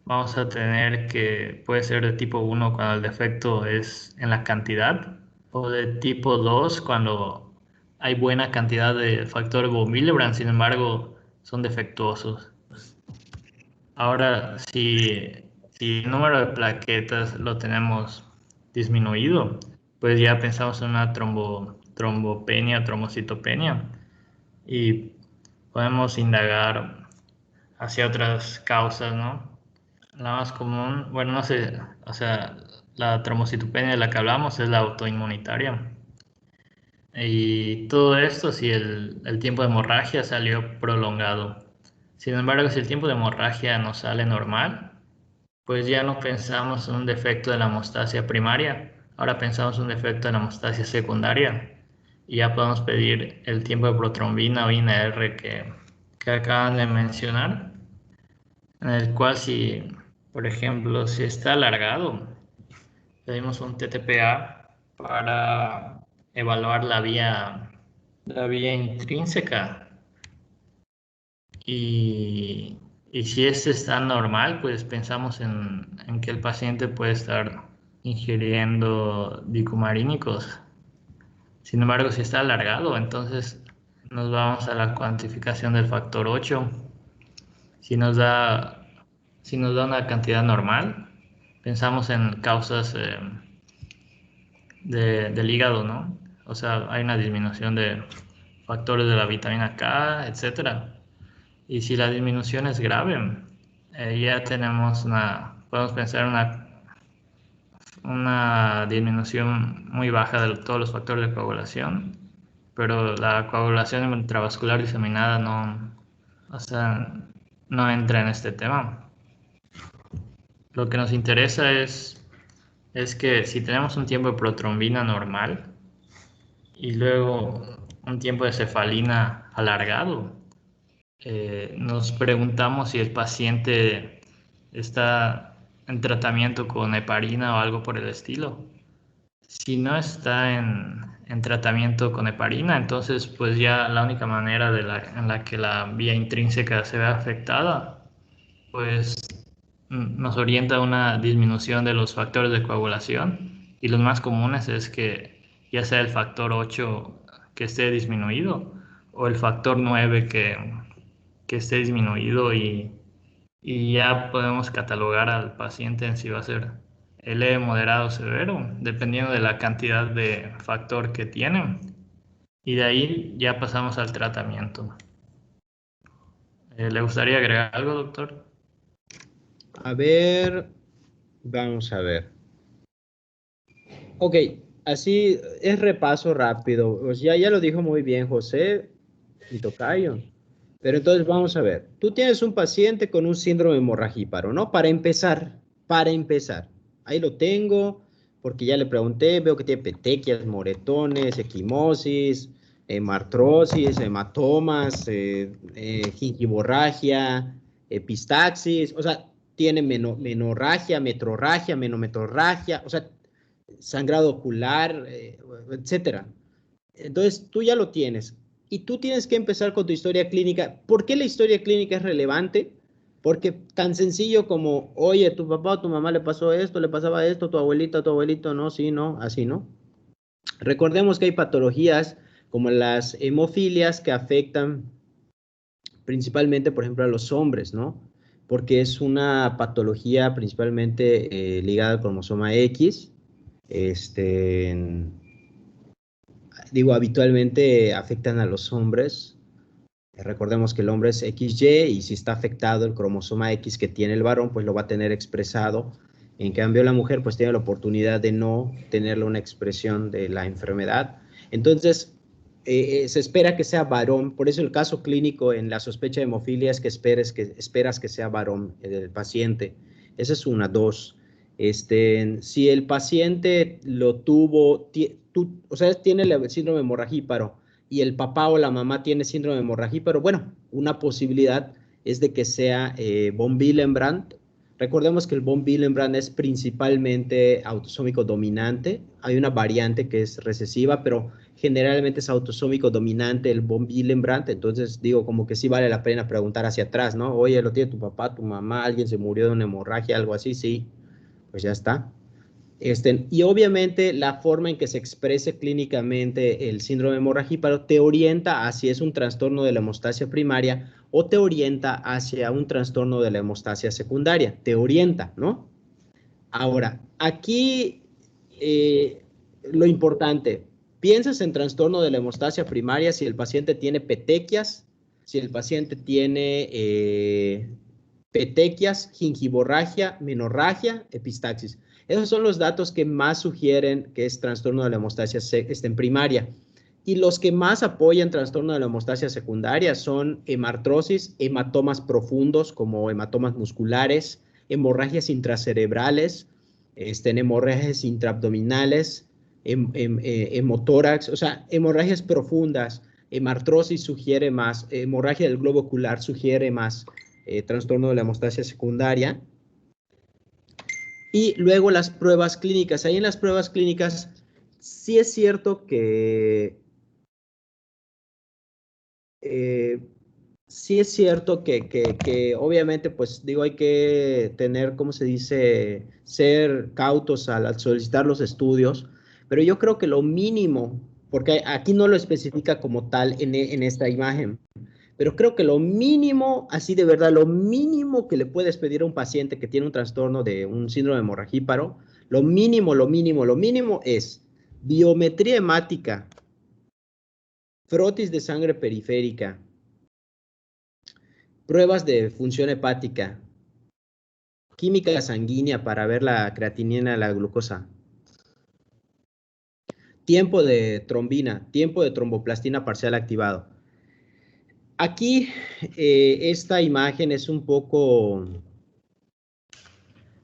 vamos a tener que, puede ser de tipo 1 cuando el defecto es en la cantidad, o de tipo 2 cuando hay buena cantidad de factor von Willebrand, sin embargo, son defectuosos. Ahora, si el número de plaquetas lo tenemos disminuido, pues ya pensamos en una trombopenia, trombocitopenia, y podemos indagar hacia otras causas, ¿no? La más común, bueno, no sé, o sea, la trombocitopenia de la que hablamos es la autoinmunitaria. Y todo esto si el tiempo de hemorragia salió prolongado. Sin embargo, si el tiempo de hemorragia no sale normal, pues ya no pensamos en un defecto de la hemostasia primaria, ahora pensamos en un defecto de la hemostasia secundaria y ya podemos pedir el tiempo de protrombina o INR que acaban de mencionar, en el cual si, por ejemplo, si está alargado, pedimos un TTPA para evaluar la vía intrínseca y si este está normal, pues pensamos en que el paciente puede estar ingiriendo dicumarínicos. Sin embargo, si está alargado, entonces nos vamos a la cuantificación del factor 8. Si nos da, si nos da una cantidad normal, pensamos en causas del hígado, ¿no? O sea, hay una disminución de factores de la vitamina K, etcétera. Y si la disminución es grave, ya podemos pensar una disminución muy baja de todos los factores de coagulación, pero la coagulación intravascular diseminada no, o sea, no entra en este tema. Lo que nos interesa es que si tenemos un tiempo de protrombina normal y luego un tiempo de cefalina alargado, nos preguntamos si el paciente está en tratamiento con heparina o algo por el estilo. Si no está en tratamiento con heparina, entonces pues ya la única manera en la que la vía intrínseca se ve afectada, pues nos orienta a una disminución de los factores de coagulación y los más comunes es que ya sea el factor 8 que esté disminuido o el factor 9 que esté disminuido y ya podemos catalogar al paciente en si va a ser leve, moderado o severo, dependiendo de la cantidad de factor que tiene. Y de ahí ya pasamos al tratamiento. ¿Le gustaría agregar algo, doctor? A ver, vamos a ver. Ok, así es repaso rápido. Pues ya lo dijo muy bien José y tocayo. Pero entonces vamos a ver. Tú tienes un paciente con un síndrome hemorragíparo, ¿no? Para empezar. Ahí lo tengo porque ya le pregunté, veo que tiene petequias, moretones, equimosis, Hemartrosis, hematomas, gingivorragia, epistaxis, o sea, tiene menorragia, metrorragia, menometrorragia, o sea, sangrado ocular, etcétera. Entonces, tú ya lo tienes. Y tú tienes que empezar con tu historia clínica. ¿Por qué la historia clínica es relevante? Porque tan sencillo como, oye, tu papá o tu mamá le pasó esto, le pasaba esto, tu abuelita, tu abuelito, no, sí, no, así, ¿no? Recordemos que hay patologías como las hemofilias que afectan principalmente, por ejemplo, a los hombres, ¿no? Porque es una patología principalmente ligada al cromosoma X. Este, digo, habitualmente afectan a los hombres. Recordemos que el hombre es XY y si está afectado el cromosoma X que tiene el varón, pues lo va a tener expresado. En cambio, la mujer pues tiene la oportunidad de no tenerle una expresión de la enfermedad. Entonces, se espera que sea varón. Por eso el caso clínico en la sospecha de hemofilia es que esperas que sea varón el paciente. Esa es una. Dos. Si el paciente lo tuvo, o sea, tiene el síndrome hemorragíparo, y el papá o la mamá tiene síndrome hemorragíparo, bueno, una posibilidad es de que sea von Willebrand. Recordemos que el von Willebrand es principalmente autosómico dominante. Hay una variante que es recesiva, pero generalmente es autosómico dominante el von Willebrand. Entonces, digo, como que sí vale la pena preguntar hacia atrás, ¿no? Oye, ¿lo tiene tu papá, tu mamá? ¿Alguien se murió de una hemorragia, algo así? Sí, pues ya está. Y obviamente la forma en que se exprese clínicamente el síndrome hemorragíparo te orienta a si es un trastorno de la hemostasia primaria o te orienta hacia un trastorno de la hemostasia secundaria. Te orienta, ¿no? Ahora, aquí lo importante, piensas en trastorno de la hemostasia primaria si el paciente tiene petequias, si el paciente tiene petequias, gingivorragia, menorragia, epistaxis. Esos son los datos que más sugieren que es trastorno de la hemostasia en primaria. Y los que más apoyan trastorno de la hemostasia secundaria son hemartrosis, hematomas profundos como hematomas musculares, hemorragias intracerebrales, hemorragias intraabdominales, hemotórax, o sea, hemorragias profundas. Hemartrosis sugiere más, hemorragia del globo ocular sugiere más trastorno de la hemostasia secundaria. Y luego las pruebas clínicas. Ahí en las pruebas clínicas sí es cierto que sí es cierto que obviamente, pues digo, hay que tener, ¿cómo se dice?, ser cautos al solicitar los estudios, pero yo creo que lo mínimo, porque aquí no lo especifica como tal en esta imagen, pero creo que lo mínimo, así de verdad, lo mínimo que le puedes pedir a un paciente que tiene un trastorno de un síndrome hemorragíparo, lo mínimo, lo mínimo, lo mínimo es biometría hemática, frotis de sangre periférica, pruebas de función hepática, química sanguínea para ver la creatinina, la glucosa, tiempo de trombina, tiempo de tromboplastina parcial activado. Aquí esta imagen es un poco,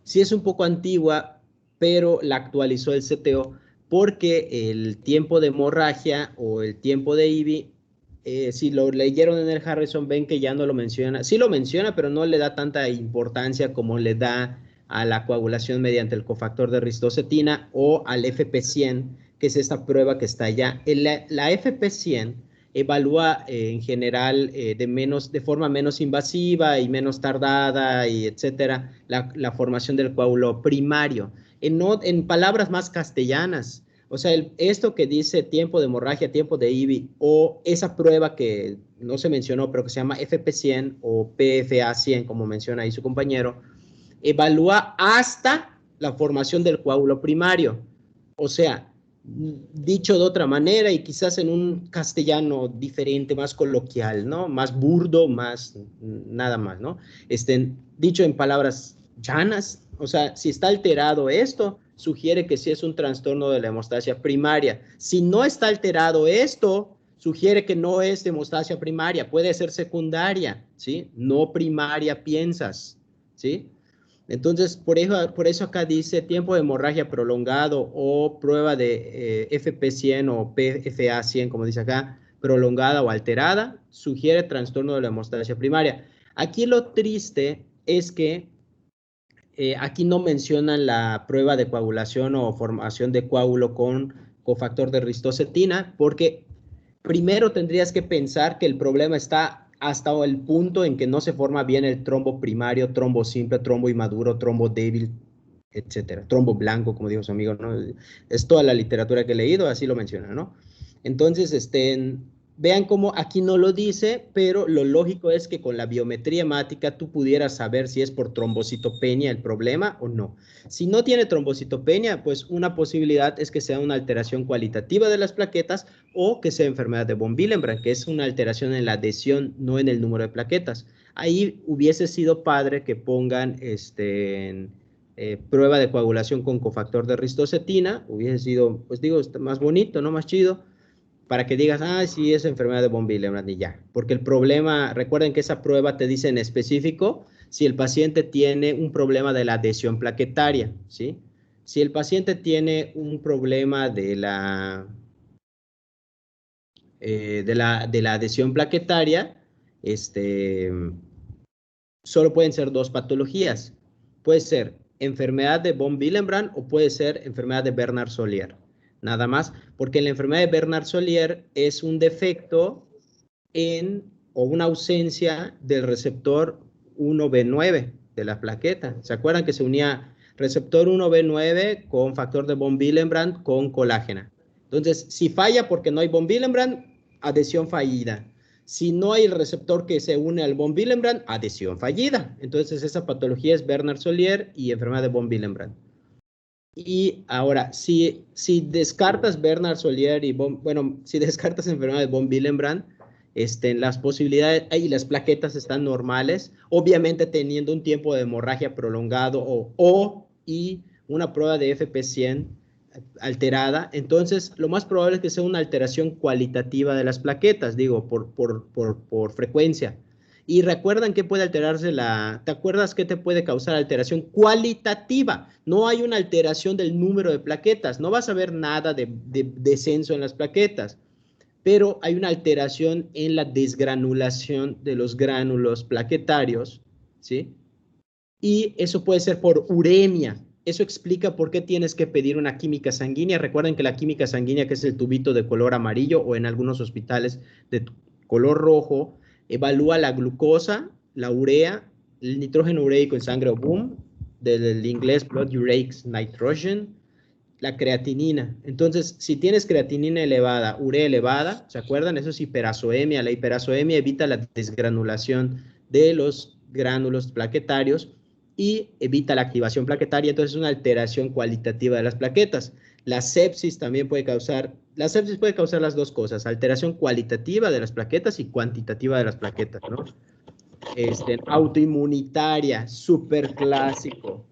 sí es un poco antigua, pero la actualizó el CTO porque el tiempo de hemorragia o el tiempo de IBI, si lo leyeron en el Harrison, ven que ya no lo menciona. Sí lo menciona, pero no le da tanta importancia como le da a la coagulación mediante el cofactor de ristocetina o al FP100, que es esta prueba que está allá. La FP100 evalúa en general de forma menos invasiva y menos tardada, y etcétera, la formación del coágulo primario. En palabras más castellanas, o sea, esto que dice tiempo de hemorragia, tiempo de IBI, o esa prueba que no se mencionó, pero que se llama FP100 o PFA100, como menciona ahí su compañero, evalúa hasta la formación del coágulo primario. O sea, dicho de otra manera y quizás en un castellano diferente, más coloquial, ¿no? Más burdo, más nada más, ¿no? Dicho en palabras llanas, o sea, si está alterado esto, sugiere que sí es un trastorno de la hemostasia primaria. Si no está alterado esto, sugiere que no es hemostasia primaria, puede ser secundaria, ¿sí? No primaria piensas, ¿sí? Entonces, por eso acá dice tiempo de hemorragia prolongado o prueba de FP100 o PFA100, como dice acá, prolongada o alterada, sugiere trastorno de la hemostasia primaria. Aquí lo triste es que aquí no mencionan la prueba de coagulación o formación de coágulo con cofactor de ristocetina, porque primero tendrías que pensar que el problema está hasta el punto en que no se forma bien el trombo primario, trombo simple, trombo inmaduro, trombo débil, etcétera. Trombo blanco, como dijo su amigo, ¿no? Es toda la literatura que he leído, así lo menciona, ¿no? Entonces, vean cómo aquí no lo dice, pero lo lógico es que con la biometría hemática tú pudieras saber si es por trombocitopenia el problema o no. Si no tiene trombocitopenia, pues una posibilidad es que sea una alteración cualitativa de las plaquetas o que sea enfermedad de von Willebrand, que es una alteración en la adhesión, no en el número de plaquetas. Ahí hubiese sido padre que pongan prueba de coagulación con cofactor de ristocetina, hubiese sido, pues digo, más bonito, ¿no? Más chido, para que digas, ah, sí, es enfermedad de von Willebrand y ya. Porque el problema, recuerden que esa prueba te dice en específico si el paciente tiene un problema de la adhesión plaquetaria, ¿sí? Si el paciente tiene un problema de la adhesión plaquetaria, solo pueden ser dos patologías. Puede ser enfermedad de von Willebrand o puede ser enfermedad de Bernard-Solier. Nada más, porque la enfermedad de Bernard-Solier es un defecto o una ausencia del receptor 1B9 de la plaqueta. ¿Se acuerdan que se unía receptor 1B9 con factor de von Willebrand con colágena? Entonces, si falla porque no hay von Willebrand, adhesión fallida. Si no hay el receptor que se une al von Willebrand, adhesión fallida. Entonces, esa patología es Bernard-Solier y enfermedad de von Willebrand. Y ahora, si descartas Bernard-Solier y si descartas enfermedad de von Willebrand, las posibilidades y las plaquetas están normales, obviamente teniendo un tiempo de hemorragia prolongado y una prueba de FP100 alterada, entonces lo más probable es que sea una alteración cualitativa de las plaquetas, digo, por frecuencia. Y recuerdan que puede alterarse ¿te acuerdas qué te puede causar alteración cualitativa? No hay una alteración del número de plaquetas, no vas a ver nada de descenso en las plaquetas, pero hay una alteración en la desgranulación de los gránulos plaquetarios, ¿sí? Y eso puede ser por uremia. Eso explica por qué tienes que pedir una química sanguínea. Recuerden que la química sanguínea, que es el tubito de color amarillo o en algunos hospitales de color rojo, evalúa la glucosa, la urea, el nitrógeno ureico en sangre o BUM, del inglés Blood Ureic Nitrogen, la creatinina. Entonces, si tienes creatinina elevada, urea elevada, ¿se acuerdan? Eso es hiperazoemia. La hiperazoemia evita la desgranulación de los gránulos plaquetarios y evita la activación plaquetaria, entonces es una alteración cualitativa de las plaquetas. La sepsis puede causar las dos cosas, alteración cualitativa de las plaquetas y cuantitativa de las plaquetas, ¿no? Autoinmunitaria, súper clásico.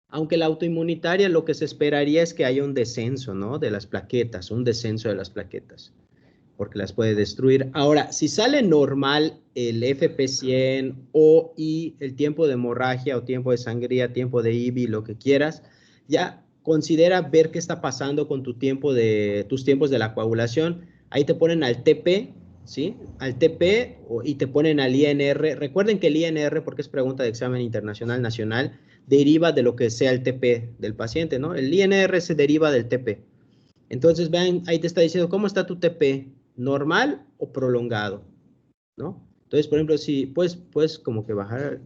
Aunque la autoinmunitaria lo que se esperaría es que haya un descenso, ¿no? De las plaquetas, un descenso de las plaquetas, porque las puede destruir. Ahora, si sale normal el FP100 y el tiempo de hemorragia o tiempo de sangría, tiempo de IBI, lo que quieras, ya considera ver qué está pasando con tus tiempos de la coagulación. Ahí te ponen al TP, ¿sí? Al TP y te ponen al INR. Recuerden que el INR, porque es pregunta de examen internacional nacional, deriva de lo que sea el TP del paciente, ¿no? El INR se deriva del TP. Entonces, vean, ahí te está diciendo, ¿cómo está tu TP? ¿Normal o prolongado? ¿No? Entonces, por ejemplo, si puedes como que bajar.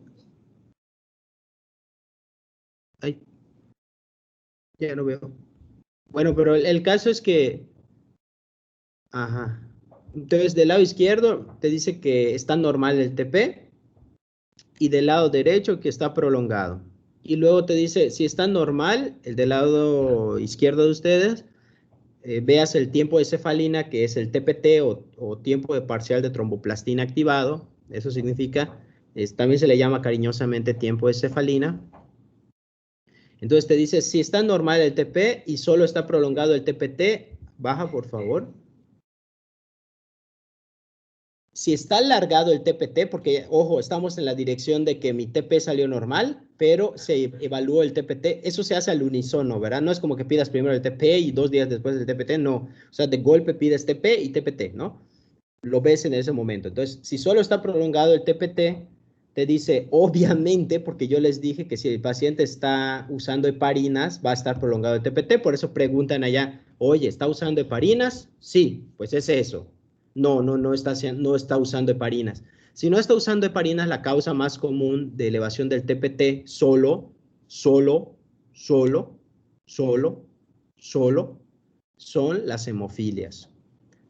Ay, ya no veo. Bueno, pero el caso es que, ajá. Entonces, del lado izquierdo te dice que está normal el TP y del lado derecho que está prolongado. Y luego te dice, si está normal, el del lado izquierdo de ustedes, veas el tiempo de cefalina, que es el TPT o tiempo de parcial de tromboplastina activado. Eso significa, también se le llama cariñosamente tiempo de cefalina. Entonces te dice, si está normal el TP y solo está prolongado el TPT, baja por favor. Si está alargado el TPT, porque, ojo, estamos en la dirección de que mi TP salió normal, pero se evaluó el TPT, eso se hace al unísono, ¿verdad? No es como que pidas primero el TP y 2 días después el TPT, no. O sea, de golpe pides TP y TPT, ¿no? Lo ves en ese momento. Entonces, si solo está prolongado el TPT, te dice, obviamente, porque yo les dije que si el paciente está usando heparinas, va a estar prolongado el TPT, por eso preguntan allá, oye, ¿está usando heparinas? Sí, pues es eso. No está usando heparinas. Si no está usando heparinas, la causa más común de elevación del TPT solo son las hemofilias.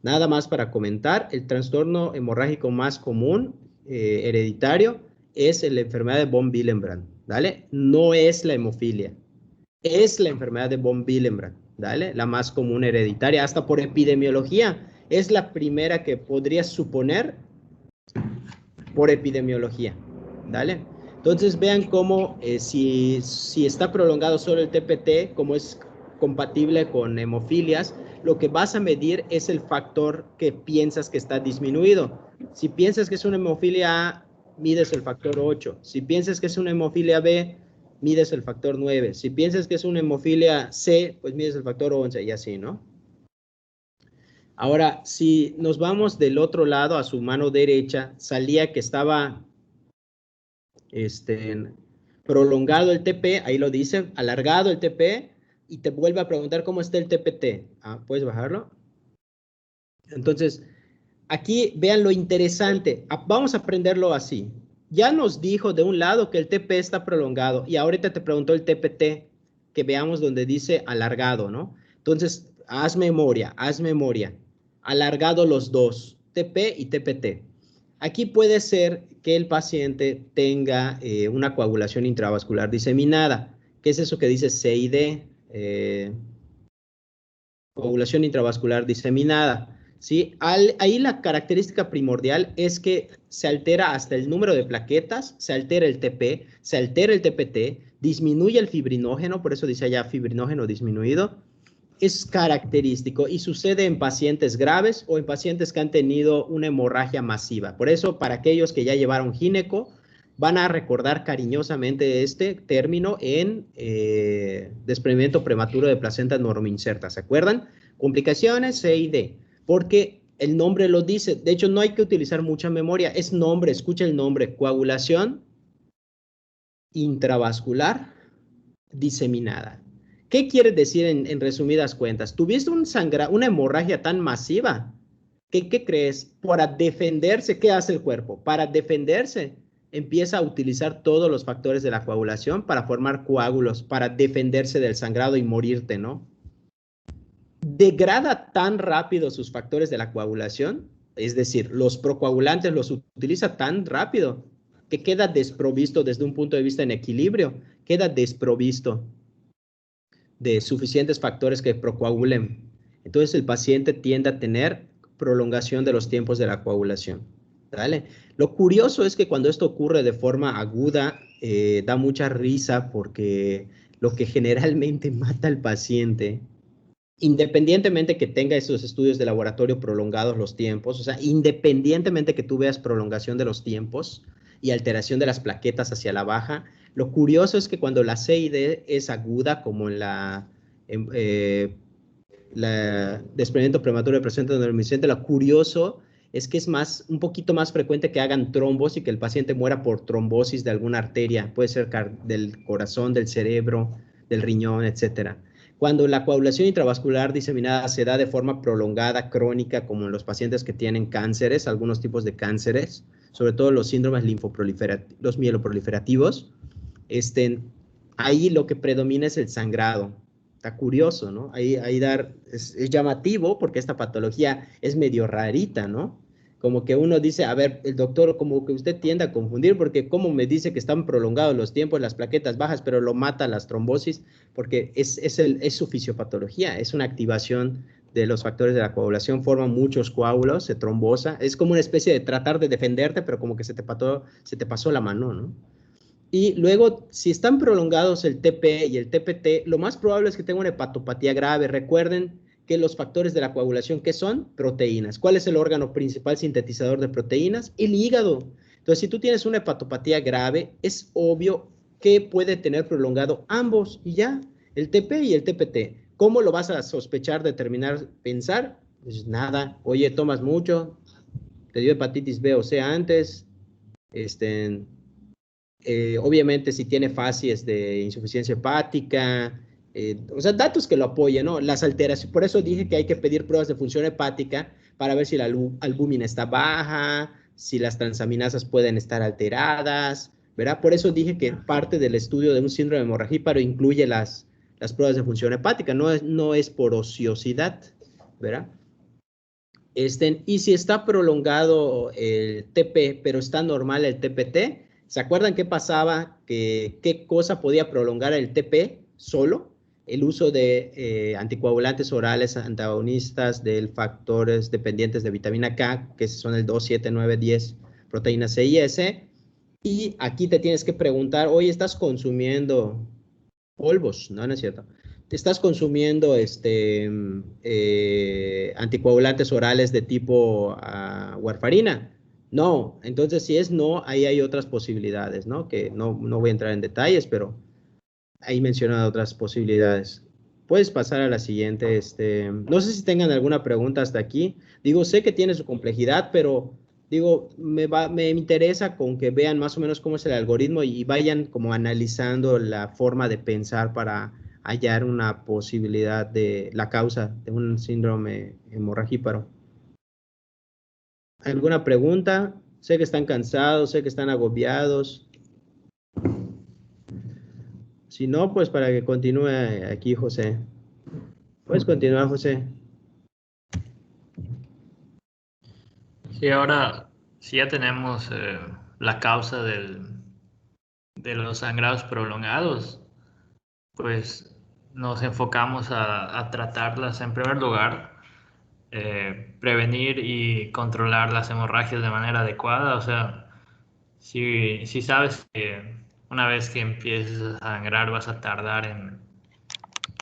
Nada más para comentar, el trastorno hemorrágico más común, hereditario, es la enfermedad de von Willebrand, ¿vale? No es la hemofilia, es la enfermedad de von Willebrand, ¿vale? La más común hereditaria, hasta por epidemiología, es la primera que podrías suponer por epidemiología, ¿vale? Entonces vean cómo si está prolongado solo el TPT, como es compatible con hemofilias, lo que vas a medir es el factor que piensas que está disminuido. Si piensas que es una hemofilia A, mides el factor 8. Si piensas que es una hemofilia B, mides el factor 9. Si piensas que es una hemofilia C, pues mides el factor 11 y así, ¿no? Ahora, si nos vamos del otro lado a su mano derecha, salía que estaba prolongado el TP, ahí lo dice, alargado el TP, y te vuelve a preguntar cómo está el TPT. ¿Puedes bajarlo? Entonces, aquí vean lo interesante. Vamos a aprenderlo así. Ya nos dijo de un lado que el TP está prolongado, y ahorita te preguntó el TPT, que veamos donde dice alargado, ¿no? Entonces, haz memoria. Alargado los dos, TP y TPT. Aquí puede ser que el paciente tenga una coagulación intravascular diseminada. ¿Qué es eso que dice CID? Coagulación intravascular diseminada. ¿Sí? Ahí la característica primordial es que se altera hasta el número de plaquetas, se altera el TP, se altera el TPT, disminuye el fibrinógeno, por eso dice allá fibrinógeno disminuido. Es característico y sucede en pacientes graves o en pacientes que han tenido una hemorragia masiva. Por eso, para aquellos que ya llevaron gineco, van a recordar cariñosamente este término en desprendimiento prematuro de placenta normoinserta. ¿Se acuerdan? Complicaciones C y D, porque el nombre lo dice. De hecho, no hay que utilizar mucha memoria. Es nombre, escucha el nombre. Coagulación intravascular diseminada. ¿Qué quiere decir en resumidas cuentas? Tuviste una hemorragia tan masiva que, ¿qué crees? Para defenderse, ¿qué hace el cuerpo? Para defenderse, empieza a utilizar todos los factores de la coagulación para formar coágulos, para defenderse del sangrado y morirte, ¿no? Degrada tan rápido sus factores de la coagulación, es decir, los procoagulantes los utiliza tan rápido que queda desprovisto desde un punto de vista en equilibrio, queda desprovisto de suficientes factores que procoagulen. Entonces el paciente tiende a tener prolongación de los tiempos de la coagulación. ¿Vale? Lo curioso es que cuando esto ocurre de forma aguda, da mucha risa porque lo que generalmente mata al paciente, independientemente que tenga esos estudios de laboratorio prolongados los tiempos, o sea, independientemente que tú veas prolongación de los tiempos y alteración de las plaquetas hacia la baja, lo curioso es que cuando la CID es aguda, como en la desprendimiento prematuro de placenta normoinserta, lo curioso es que es un poquito más frecuente que hagan trombos y que el paciente muera por trombosis de alguna arteria, puede ser del corazón, del cerebro, del riñón, etcétera. Cuando la coagulación intravascular diseminada se da de forma prolongada, crónica, como en los pacientes que tienen cánceres, algunos tipos de cánceres, sobre todo los síndromes los mieloproliferativos, ahí lo que predomina es el sangrado. Está curioso, ¿no? Ahí es llamativo porque esta patología es medio rarita, ¿no? Como que uno dice, a ver, el doctor, como que usted tiende a confundir porque cómo me dice que están prolongados los tiempos, las plaquetas bajas, pero lo mata las trombosis, porque es su fisiopatología, es una activación de los factores de la coagulación, forman muchos coágulos, se trombosa, es como una especie de tratar de defenderte, pero como que se te pasó la mano, ¿no? Y luego, si están prolongados el TP y el TPT, lo más probable es que tenga una hepatopatía grave. Recuerden que los factores de la coagulación, ¿qué son? Proteínas. ¿Cuál es el órgano principal sintetizador de proteínas? El hígado. Entonces, si tú tienes una hepatopatía grave, es obvio que puede tener prolongado ambos y ya, el TP y el TPT. ¿Cómo lo vas a sospechar, determinar, pensar? Pues nada, oye, tomas mucho, te dio hepatitis B o C antes, obviamente si tiene fases de insuficiencia hepática, o sea, datos que lo apoyen, ¿no? Las alteraciones, por eso dije que hay que pedir pruebas de función hepática para ver si la albúmina está baja, si las transaminasas pueden estar alteradas, ¿verdad? Por eso dije que parte del estudio de un síndrome hemorragíparo incluye las pruebas de función hepática, no es por ociosidad, ¿verdad? Y si está prolongado el TP, pero está normal el TPT, ¿se acuerdan qué pasaba? ¿Qué cosa podía prolongar el TP solo? El uso de anticoagulantes orales antagonistas de factores dependientes de vitamina K, que son el 2, 7, 9, 10, proteína C y S. Y aquí te tienes que preguntar, oye, ¿estás consumiendo polvos? No, no es cierto. Te estás consumiendo anticoagulantes orales de tipo warfarina. No, entonces si es no, ahí hay otras posibilidades, ¿no? Que no voy a entrar en detalles, pero ahí mencionado otras posibilidades. Puedes pasar a la siguiente. No sé si tengan alguna pregunta hasta aquí. Digo, sé que tiene su complejidad, pero digo, me interesa con que vean más o menos cómo es el algoritmo y vayan como analizando la forma de pensar para hallar una posibilidad de la causa de un síndrome hemorragíparo. ¿Alguna pregunta? Sé que están cansados, sé que están agobiados. Si no, pues para que continúe aquí, José. Puedes continuar, José. Sí, ahora, si ya tenemos la causa de los sangrados prolongados, pues nos enfocamos a tratarlas en primer lugar, prevenir y controlar las hemorragias de manera adecuada. O sea, si sabes que una vez que empieces a sangrar vas a tardar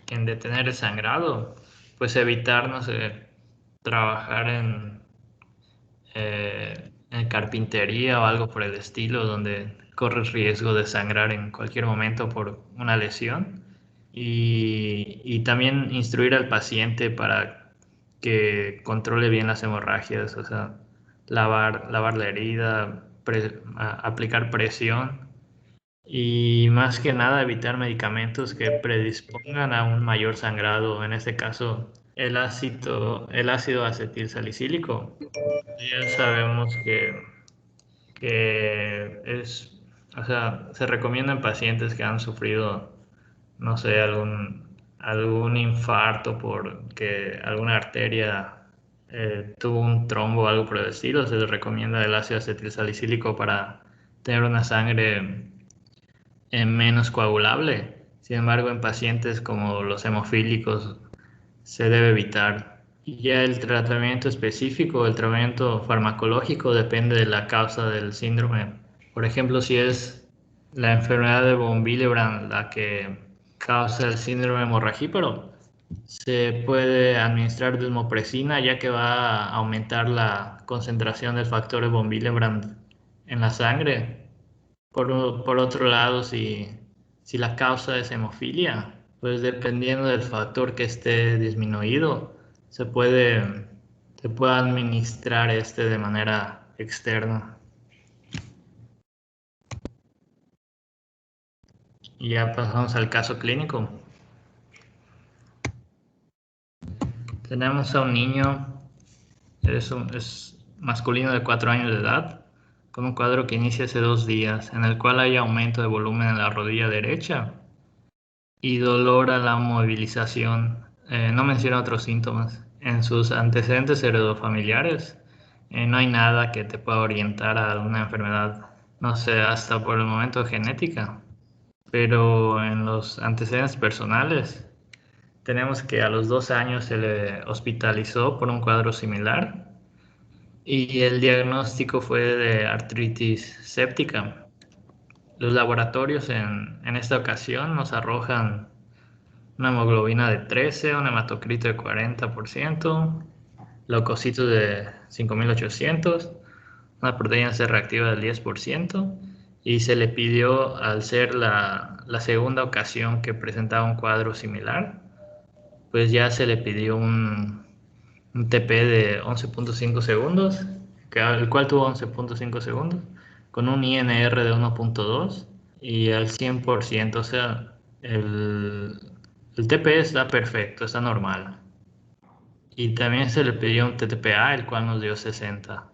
en detener el sangrado, pues evitar, no sé, trabajar en carpintería o algo por el estilo, donde corres riesgo de sangrar en cualquier momento por una lesión. Y también instruir al paciente para que controle bien las hemorragias, o sea, lavar la herida, aplicar presión y más que nada evitar medicamentos que predispongan a un mayor sangrado, en este caso el ácido acetil salicílico. Ya sabemos que o sea, se recomienda en pacientes que han sufrido, no sé, algún infarto porque alguna arteria tuvo un trombo o algo por el estilo. Se les recomienda el ácido acetilsalicílico para tener una sangre menos coagulable. Sin embargo, en pacientes como los hemofílicos se debe evitar. Y ya el tratamiento específico, el tratamiento farmacológico depende de la causa del síndrome. Por ejemplo, si es la enfermedad de von Willebrand la que causa el síndrome hemorragíparo, se puede administrar desmopresina, ya que va a aumentar la concentración del factor de von Willebrand en la sangre. Por otro lado, si la causa es hemofilia, pues dependiendo del factor que esté disminuido, se puede administrar de manera externa. Y ya pasamos al caso clínico. Tenemos a un niño, es masculino de 4 años de edad, con un cuadro que inicia hace 2 días, en el cual hay aumento de volumen en la rodilla derecha y dolor a la movilización. No menciona otros síntomas. En sus antecedentes heredofamiliares, no hay nada que te pueda orientar a una enfermedad, no sé, hasta por el momento genética. Pero en los antecedentes personales, tenemos que a los 2 años se le hospitalizó por un cuadro similar y el diagnóstico fue de artritis séptica. Los laboratorios en esta ocasión nos arrojan una hemoglobina de 13, un hematocrito de 40%, leucocitos de 5.800, una proteína C reactiva del 10%, y se le pidió, al ser la segunda ocasión que presentaba un cuadro similar, pues ya se le pidió un TP de 11.5 segundos, el cual tuvo 11.5 segundos, con un INR de 1.2 y al 100%, o sea, el TP está perfecto, está normal. Y también se le pidió un TTPA, el cual nos dio 60.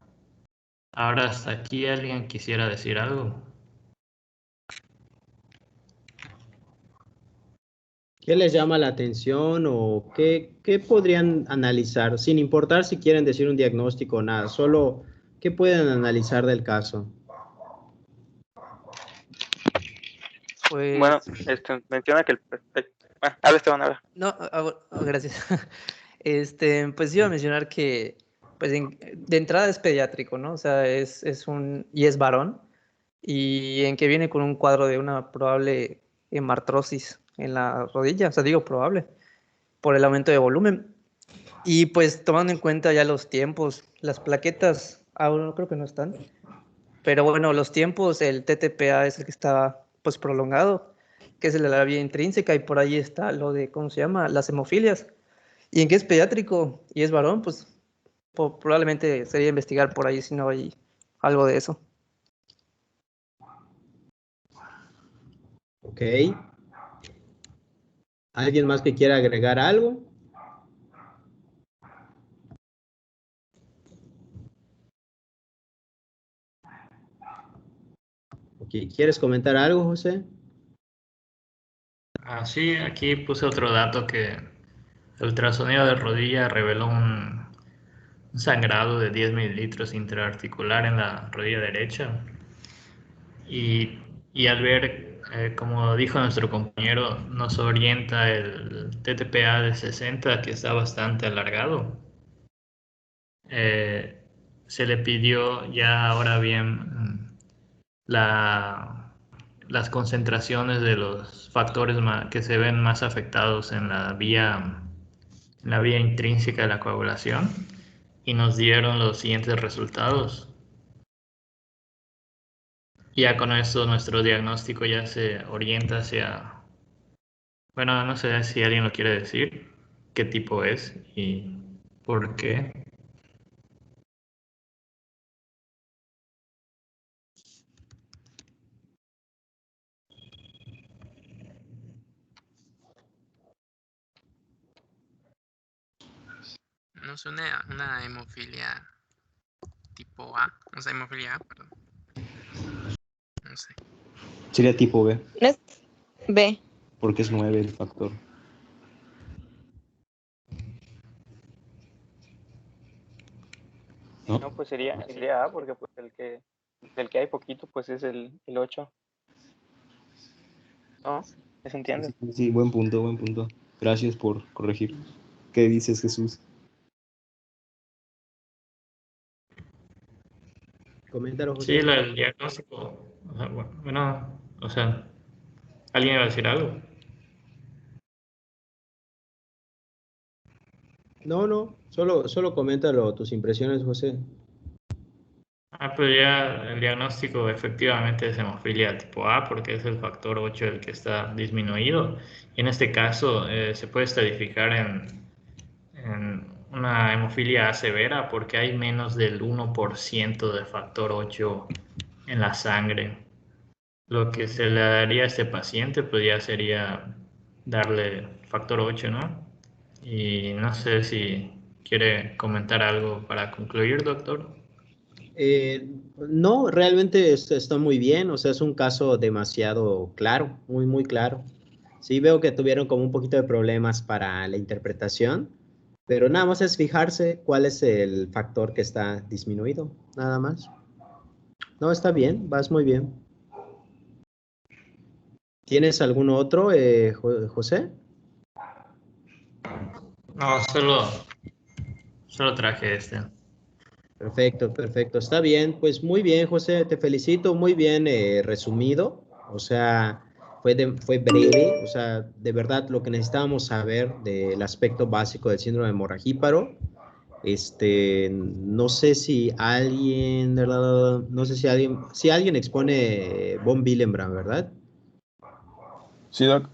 Ahora, hasta aquí alguien quisiera decir algo. ¿Qué les llama la atención o qué podrían analizar? Sin importar si quieren decir un diagnóstico o nada, solo qué pueden analizar del caso. Bueno, Pues, menciona que habla Esteban, habla. no, gracias. Pues iba a mencionar que, pues, de entrada es pediátrico, ¿no? O sea, y es varón, y en que viene con un cuadro de una probable hemartrosis en la rodilla, o sea, digo probable, por el aumento de volumen. Y pues tomando en cuenta ya los tiempos, las plaquetas aún no creo que no están, pero bueno, los tiempos, el TTPA es el que está pues prolongado, que es el de la vía intrínseca, y por ahí está lo de, ¿cómo se llama? Las hemofilias. Y en que es pediátrico y es varón, pues probablemente sería investigar por ahí si no hay algo de eso. Ok. ¿Alguien más que quiera agregar algo? Okay. ¿Quieres comentar algo, José? Sí, aquí puse otro dato que el ultrasonido de rodilla reveló un sangrado de 10 mililitros intraarticular en la rodilla derecha. Y al ver, como dijo nuestro compañero, nos orienta el TTPA de 60, que está bastante alargado. Se le pidió ya ahora bien las concentraciones de los factores que se ven más afectados en la vía intrínseca de la coagulación, y nos dieron los siguientes resultados. Ya con esto nuestro diagnóstico ya se orienta hacia, bueno, no sé si alguien lo quiere decir, qué tipo es y por qué. No es una hemofilia tipo A, o sea, hemofilia A, perdón. No sé. Sería tipo B, ¿No es B? porque es 9 el factor. ¿No? No, pues sería A, porque pues del que hay poquito, pues es el 8. ¿No? ¿Se entiende? Sí, sí, buen punto, buen punto. Gracias por corregir. ¿Qué dices, Jesús? Coméntalo, Sí, José. el diagnóstico, bueno, o sea, ¿alguien iba a decir algo? No, solo coméntalo, tus impresiones, José. Pues ya el diagnóstico efectivamente es hemofilia tipo A, porque es el factor 8 el que está disminuido. Y en este caso se puede estadificar en una hemofilia A severa, porque hay menos del 1% de factor 8 en la sangre. Lo que se le daría a este paciente pues ya sería darle factor 8, ¿no? Y no sé si quiere comentar algo para concluir, doctor. No, realmente está muy bien, o sea, es un caso demasiado claro, muy claro. Sí, veo que tuvieron como un poquito de problemas para la interpretación, pero nada más es fijarse cuál es el factor que está disminuido, nada más. No, está bien, vas muy bien. ¿Tienes algún otro, José? No, solo traje este. Perfecto, está bien, pues muy bien, José, te felicito, muy bien resumido, o sea, fue breve, o sea, de verdad lo que necesitábamos saber del aspecto básico del síndrome hemorragíparo. No sé si alguien, ¿verdad? No sé si alguien expone von Willebrand, ¿verdad? Sí, Doc.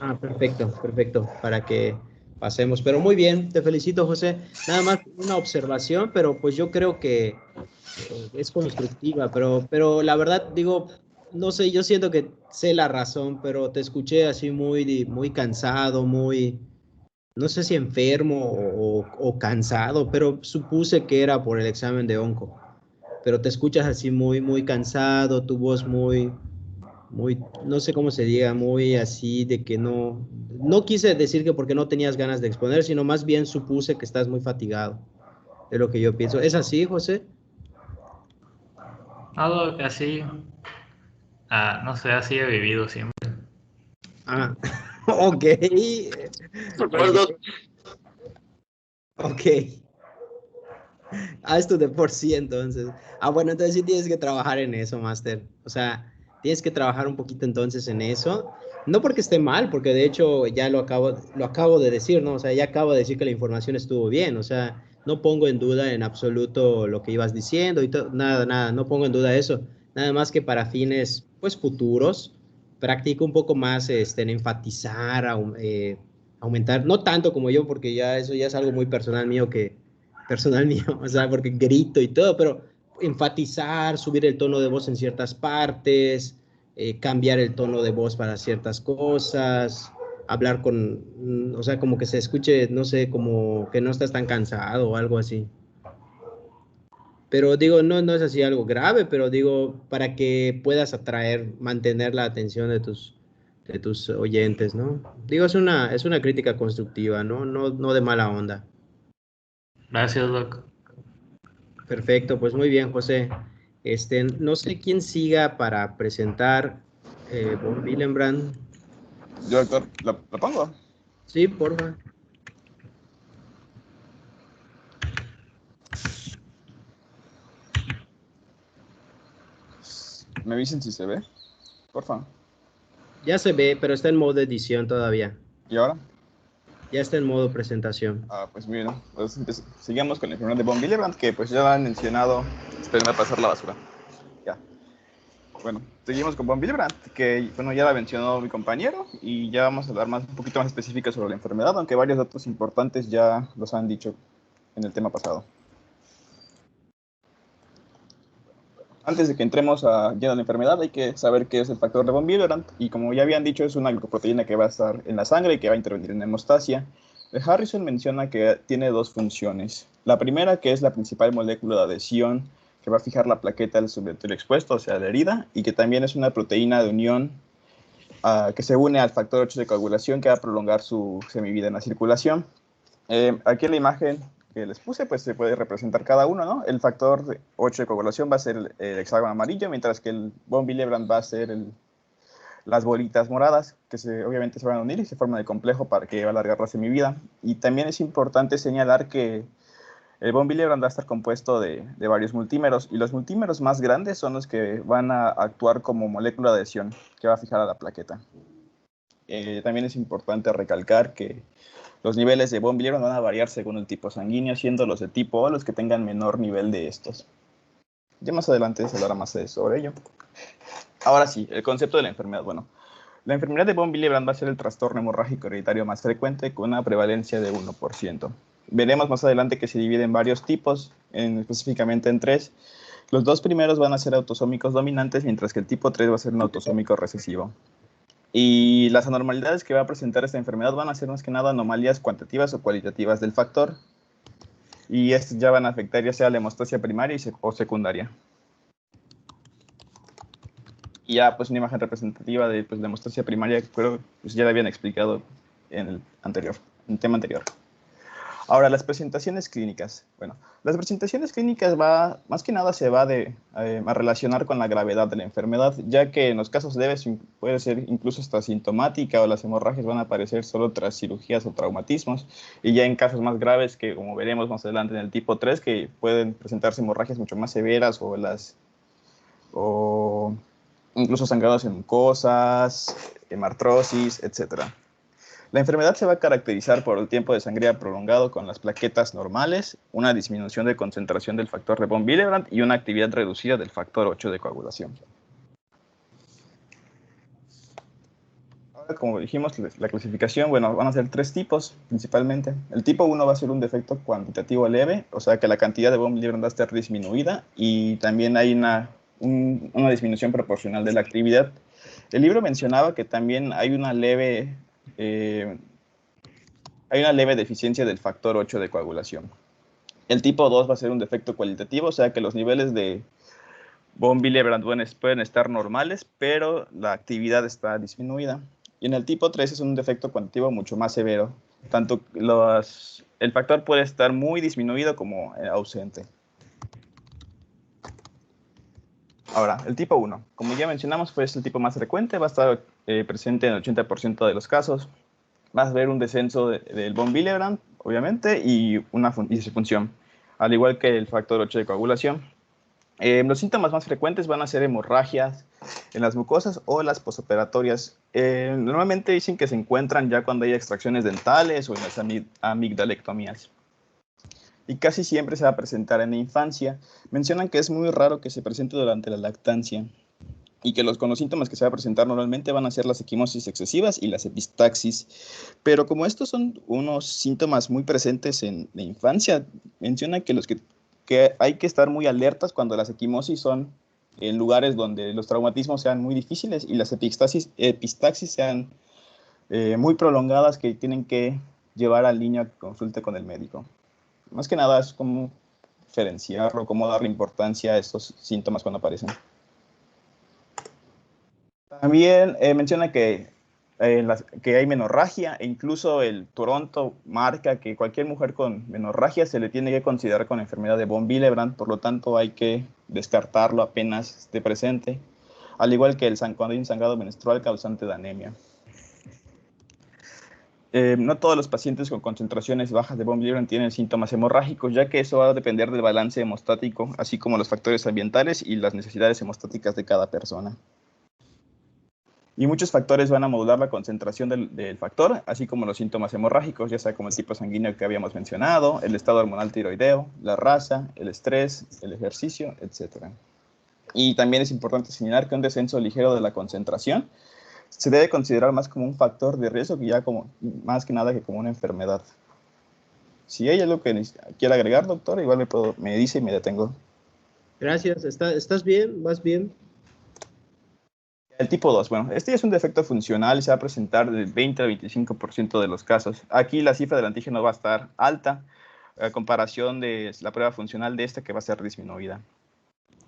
Ah, perfecto, perfecto, para que pasemos. Pero muy bien, te felicito, José. Nada más una observación, pero pues yo creo que es constructiva, pero la verdad, digo, no sé, yo siento que sé la razón, pero te escuché así muy cansado, no sé si enfermo o cansado, pero supuse que era por el examen de onco. Pero te escuchas así muy cansado, tu voz no sé cómo se diga, muy así de que no quise decir que porque no tenías ganas de exponer, sino más bien supuse que estás muy fatigado, es lo que yo pienso. ¿Es así, José? Algo que así, no sé, así he vivido siempre. Ah, ok. Ok. Ok. Haz tu de por sí entonces. Bueno, entonces sí tienes que trabajar en eso, Master. O sea, tienes que trabajar un poquito entonces en eso. No porque esté mal, porque de hecho ya lo acabo de decir, ¿no? O sea, ya acabo de decir que la información estuvo bien. O sea, no pongo en duda en absoluto lo que ibas diciendo y nada, no pongo en duda eso. Nada más que para fines, pues, futuros, practico un poco más en enfatizar, aumentar, no tanto como yo, porque ya eso ya es algo muy personal mío, o sea, porque grito y todo, pero enfatizar, subir el tono de voz en ciertas partes, cambiar el tono de voz para ciertas cosas, hablar o sea, como que se escuche, no sé, como que no estás tan cansado o algo así. Pero digo, no es así algo grave, pero digo, para que puedas mantener la atención de tus oyentes, ¿no? Digo, es una crítica constructiva, ¿no? No de mala onda. Gracias, Doc. Perfecto, pues muy bien, José. No sé quién siga para presentar von Willebrand. Yo, doctor, ¿lo pongo? Sí, porfa. Me dicen si se ve, porfa. Ya se ve, pero está en modo edición todavía. ¿Y ahora? Ya está en modo presentación. Pues bien, entonces sigamos con la enfermedad de von Willebrand, que pues ya lo han mencionado. Esperen a pasar la basura. Ya. Bueno, seguimos con von Willebrand, que bueno, ya la mencionó mi compañero, y ya vamos a hablar un poquito más específico sobre la enfermedad, aunque varios datos importantes ya los han dicho en el tema pasado. Antes de que entremos ya a la enfermedad, hay que saber qué es el factor de von Willebrand, y como ya habían dicho, es una glicoproteína que va a estar en la sangre y que va a intervenir en la hemostasia. Harrison menciona que tiene dos funciones. La primera, que es la principal molécula de adhesión que va a fijar la plaqueta del subretorio expuesto, o sea, la herida, y que también es una proteína de unión que se une al factor 8 de coagulación que va a prolongar su semivida en la circulación. Aquí en la imagen que les puse, pues se puede representar cada uno, ¿no? El factor 8 de coagulación va a ser el hexágono amarillo, mientras que el von Willebrand va a ser las bolitas moradas, que obviamente se van a unir y se forman el complejo para que va a alargar la semivida. Y también es importante señalar que el von Willebrand va a estar compuesto de varios multímeros, y los multímeros más grandes son los que van a actuar como molécula de adhesión que va a fijar a la plaqueta. También es importante recalcar que los niveles de von Willebrand van a variar según el tipo sanguíneo, siendo los de tipo O los que tengan menor nivel de estos. Ya más adelante se hablará más sobre ello. Ahora sí, el concepto de la enfermedad. Bueno, la enfermedad de von Willebrand va a ser el trastorno hemorrágico hereditario más frecuente, con una prevalencia de 1%. Veremos más adelante que se divide en varios tipos, específicamente en 3. Los dos primeros van a ser autosómicos dominantes, mientras que el tipo 3 va a ser un autosómico recesivo. Y las anormalidades que va a presentar esta enfermedad van a ser más que nada anomalías cuantitativas o cualitativas del factor. Y estas ya van a afectar ya sea la hemostasia primaria o secundaria. Y ya pues una imagen representativa de pues, la hemostasia primaria, creo que pues, ya la habían explicado en el tema anterior. Ahora, las presentaciones clínicas. Bueno, las presentaciones clínicas más que nada se va a relacionar con la gravedad de la enfermedad, ya que en los casos leves puede ser incluso hasta sintomática, o las hemorragias van a aparecer solo tras cirugías o traumatismos, y ya en casos más graves, que como veremos más adelante en el tipo 3, que pueden presentarse hemorragias mucho más severas o incluso sangrados en mucosas, hemartrosis, etc. La enfermedad se va a caracterizar por el tiempo de sangría prolongado con las plaquetas normales, una disminución de concentración del factor de von Willebrand y una actividad reducida del factor 8 de coagulación. Ahora, como dijimos, la clasificación, bueno, van a ser 3 tipos principalmente. El tipo 1 va a ser un defecto cuantitativo leve, o sea que la cantidad de von Willebrand va a estar disminuida y también hay una disminución proporcional de la actividad. El libro mencionaba que también hay una leve deficiencia del factor 8 de coagulación. El tipo 2 va a ser un defecto cualitativo, o sea que los niveles de von Willebrand pueden estar normales, pero la actividad está disminuida. Y en el tipo 3 es un defecto cuantitativo mucho más severo. Tanto el factor puede estar muy disminuido como ausente. Ahora, el tipo 1. Como ya mencionamos, pues es el tipo más frecuente, va a estar presente en el 80% de los casos. Vas a ver un descenso del von Willebrand, obviamente, y una disfunción, al igual que el factor 8 de coagulación. Los síntomas más frecuentes van a ser hemorragias en las mucosas o las posoperatorias. Normalmente dicen que se encuentran ya cuando hay extracciones dentales o en las amigdalectomías. Y casi siempre se va a presentar en la infancia. Mencionan que es muy raro que se presente durante la lactancia y que con los síntomas que se va a presentar normalmente van a ser las equimosis excesivas y las epistaxis. Pero como estos son unos síntomas muy presentes en la infancia, mencionan que que hay que estar muy alertas cuando las equimosis son en lugares donde los traumatismos sean muy difíciles y las epistaxis sean muy prolongadas, que tienen que llevar al niño a que consulte con el médico. Más que nada es cómo diferenciarlo, cómo darle importancia a estos síntomas cuando aparecen. También menciona que hay menorragia, e incluso el Toronto marca que cualquier mujer con menorragia se le tiene que considerar con enfermedad de von Willebrand, por lo tanto hay que descartarlo apenas esté presente, al igual que cuando hay un sangrado menstrual causante de anemia. No todos los pacientes con concentraciones bajas de von Willebrand tienen síntomas hemorrágicos, ya que eso va a depender del balance hemostático, así como los factores ambientales y las necesidades hemostáticas de cada persona. Y muchos factores van a modular la concentración del factor, así como los síntomas hemorrágicos, ya sea como el tipo sanguíneo que habíamos mencionado, el estado hormonal tiroideo, la raza, el estrés, el ejercicio, etc. Y también es importante señalar que un descenso ligero de la concentración se debe considerar más como un factor de riesgo que ya más que nada que como una enfermedad. Si hay algo que quiera agregar, doctor, igual me dice y me detengo. Gracias, ¿estás bien? ¿Vas bien? El tipo 2, bueno, este es un defecto funcional y se va a presentar del 20 al 25% de los casos. Aquí la cifra del antígeno va a estar alta, a comparación de la prueba funcional de esta que va a ser disminuida.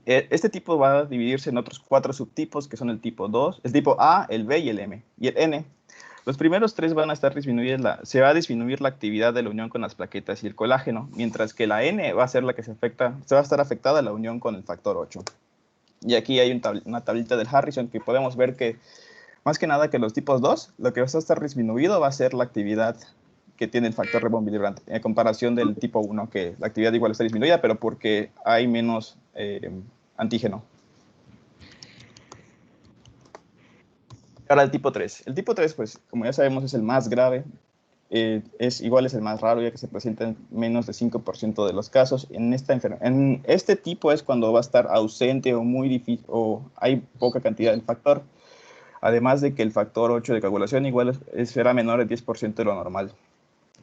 Este tipo va a dividirse en otros 4 subtipos, que son el tipo 2, el tipo A, el B y el M, y el N. Los primeros 3 van a estar disminuidos, se va a disminuir la actividad de la unión con las plaquetas y el colágeno, mientras que la N va a ser la que se va a estar afectada la unión con el factor 8. Y aquí hay una tablita del Harrison que podemos ver que, más que nada que los tipos 2, lo que va a estar disminuido va a ser la actividad que tiene el factor de von Willebrand, en comparación del tipo 1, que la actividad igual está disminuida, pero porque hay menos antígeno. Ahora el tipo 3. El tipo 3, pues, como ya sabemos, es el más grave. Es el más raro, ya que se presenta en menos de 5% de los casos. En este tipo es cuando va a estar ausente o muy difícil, o hay poca cantidad del factor. Además de que el factor 8 de coagulación igual será menor del 10% de lo normal.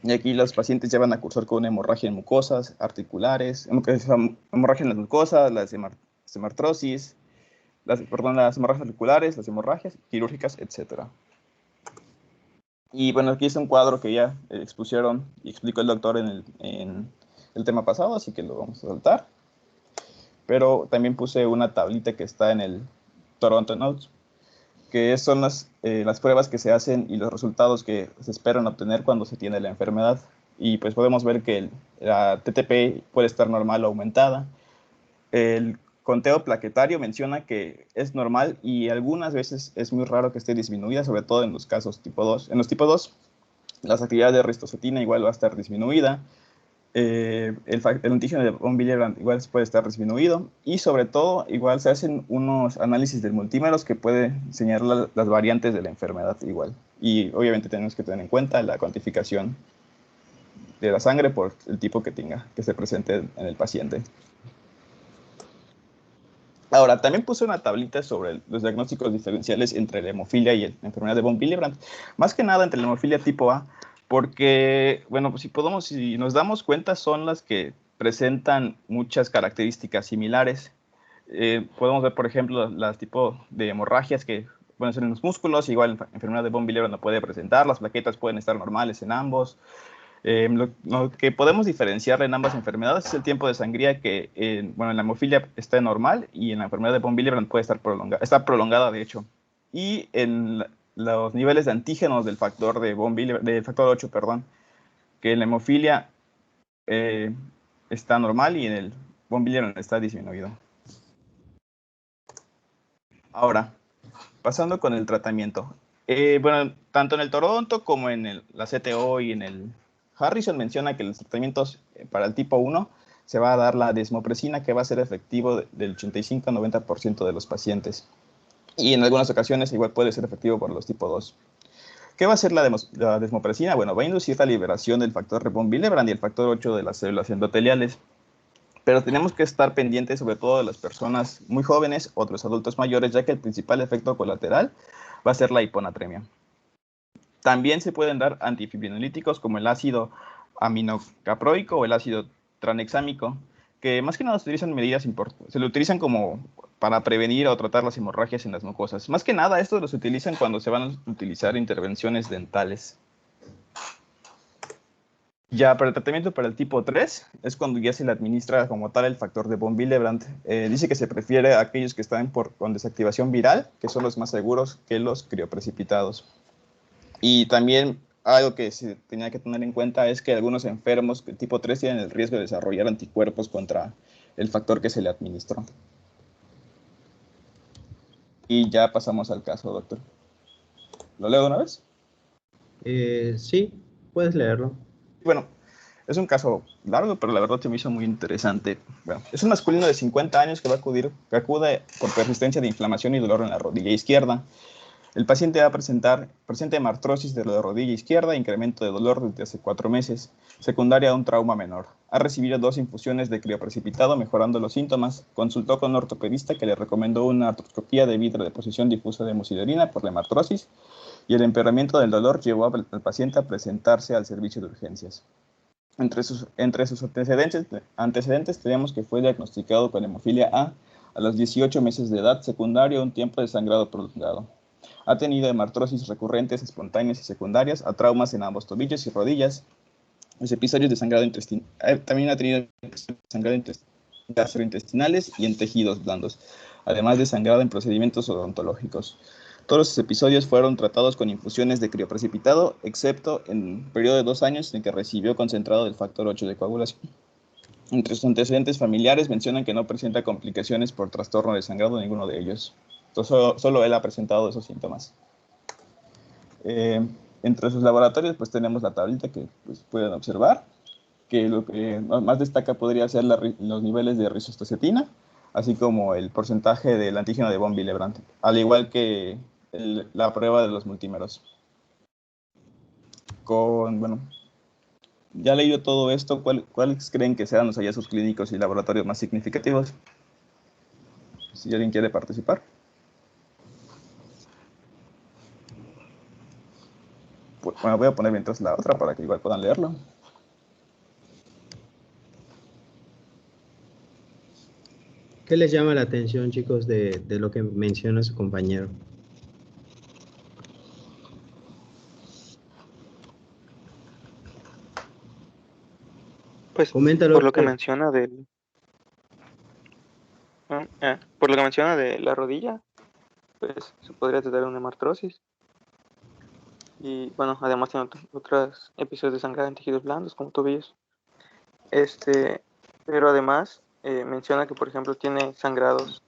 Y aquí los pacientes ya van a cursar con una hemorragia en mucosas, articulares, hemorragia en las mucosas, las hemartrosis, las hemorragias articulares, las hemorragias quirúrgicas, etc. Y bueno, aquí es un cuadro que ya expusieron y explicó el doctor en el tema pasado, así que lo vamos a saltar. Pero también puse una tablita que está en el Toronto Notes, que son las pruebas que se hacen y los resultados que se esperan obtener cuando se tiene la enfermedad. Y pues podemos ver que la TTP puede estar normal o aumentada. El conteo plaquetario menciona que es normal y algunas veces es muy raro que esté disminuida, sobre todo en los casos tipo 2. En los tipo 2, las actividades de eritropoyetina igual va a estar disminuida. el antígeno de von Willebrand igual puede estar disminuido, y sobre todo igual se hacen unos análisis de multímeros que puede señalar las variantes de la enfermedad igual. Y obviamente tenemos que tener en cuenta la cuantificación de la sangre por el tipo que tenga, que se presente en el paciente. Ahora, también puse una tablita sobre los diagnósticos diferenciales entre la hemofilia y la enfermedad de von Willebrand. Más que nada entre la hemofilia tipo A, porque, bueno, pues si nos damos cuenta, son las que presentan muchas características similares. Podemos ver, por ejemplo, las tipos de hemorragias que pueden ser en los músculos, igual la enfermedad de von Willebrand no puede presentar, las plaquetas pueden estar normales en ambos. Lo que podemos diferenciar en ambas enfermedades es el tiempo de sangría que, bueno, en la hemofilia está normal y en la enfermedad de von Willebrand puede estar prolongada, está prolongada de hecho. Y en los niveles de antígenos del factor de von Willebrand, del factor 8, perdón, que en la hemofilia está normal y en el von Willebrand está disminuido. Ahora, pasando con el tratamiento. Bueno, tanto en el Toronto como en la CTO y en el Harrison menciona que los tratamientos para el tipo 1 se va a dar la desmopresina, que va a ser efectivo del 85 a 90% de los pacientes. Y en algunas ocasiones igual puede ser efectivo por los tipo 2. ¿Qué va a hacer la desmopresina? Bueno, va a inducir la liberación del factor de von Willebrand y el factor 8 de las células endoteliales. Pero tenemos que estar pendientes sobre todo de las personas muy jóvenes o de los adultos mayores, ya que el principal efecto colateral va a ser la hiponatremia. También se pueden dar antifibrinolíticos como el ácido aminocaproico o el ácido tranexámico, que más que nada se lo utilizan como para prevenir o tratar las hemorragias en las mucosas. Más que nada, estos los utilizan cuando se van a utilizar intervenciones dentales. Ya para el tratamiento para el tipo 3 es cuando ya se le administra como tal el factor de von Willebrand. Dice que se prefiere a aquellos que están con desactivación viral, que son los más seguros que los crioprecipitados. Y también algo que se tenía que tener en cuenta es que algunos enfermos de tipo 3 tienen el riesgo de desarrollar anticuerpos contra el factor que se le administró. Y ya pasamos al caso, doctor. ¿Lo leo de una vez? Sí, puedes leerlo. Bueno, es un caso largo, pero la verdad se me hizo muy interesante. Bueno, es un masculino de 50 años que acude por persistencia de inflamación y dolor en la rodilla izquierda. El paciente va a presentar artrosis de la rodilla izquierda, incremento de dolor desde hace 4 meses, secundaria a un trauma menor. Ha recibido 2 infusiones de crioprecipitado, mejorando los síntomas. Consultó con un ortopedista que le recomendó una artroscopía de vitrodeposición difusa de hemosiderina por la hemartrosis, y el empeoramiento del dolor llevó al paciente a presentarse al servicio de urgencias. Entre sus antecedentes tenemos que fue diagnosticado con hemofilia a los 18 meses de edad, secundario a un tiempo de sangrado prolongado. Ha tenido hemartrosis recurrentes, espontáneas y secundarias a traumas en ambos tobillos y rodillas. Los episodios de sangrado intestinal. También ha tenido sangrado gastrointestinales y en tejidos blandos, además de sangrado en procedimientos odontológicos. Todos los episodios fueron tratados con infusiones de crioprecipitado, excepto en un periodo de 2 años en que recibió concentrado del factor 8 de coagulación. Entre sus antecedentes familiares mencionan que no presenta complicaciones por trastorno de sangrado ninguno de ellos. Entonces, solo él ha presentado esos síntomas. Entre sus laboratorios pues tenemos la tablita que pues, pueden observar, que lo que más destaca podría ser los niveles de risostacetina, así como el porcentaje del antígeno de von Willebrand, al igual que la prueba de los multímeros. Bueno, ya leído todo esto, ¿cuáles creen que sean los hallazgos clínicos y laboratorios más significativos? Si alguien quiere participar. Bueno, voy a poner mientras la otra para que igual puedan leerlo. ¿Qué les llama la atención, chicos, de lo que menciona su compañero? Pues Coméntalo. por lo que menciona por lo que menciona de la rodilla, pues se podría tratar una hemartrosis. Y bueno, además tiene otros episodios de sangrado en tejidos blandos, como tobillos. Pero además menciona que, por ejemplo, tiene sangrados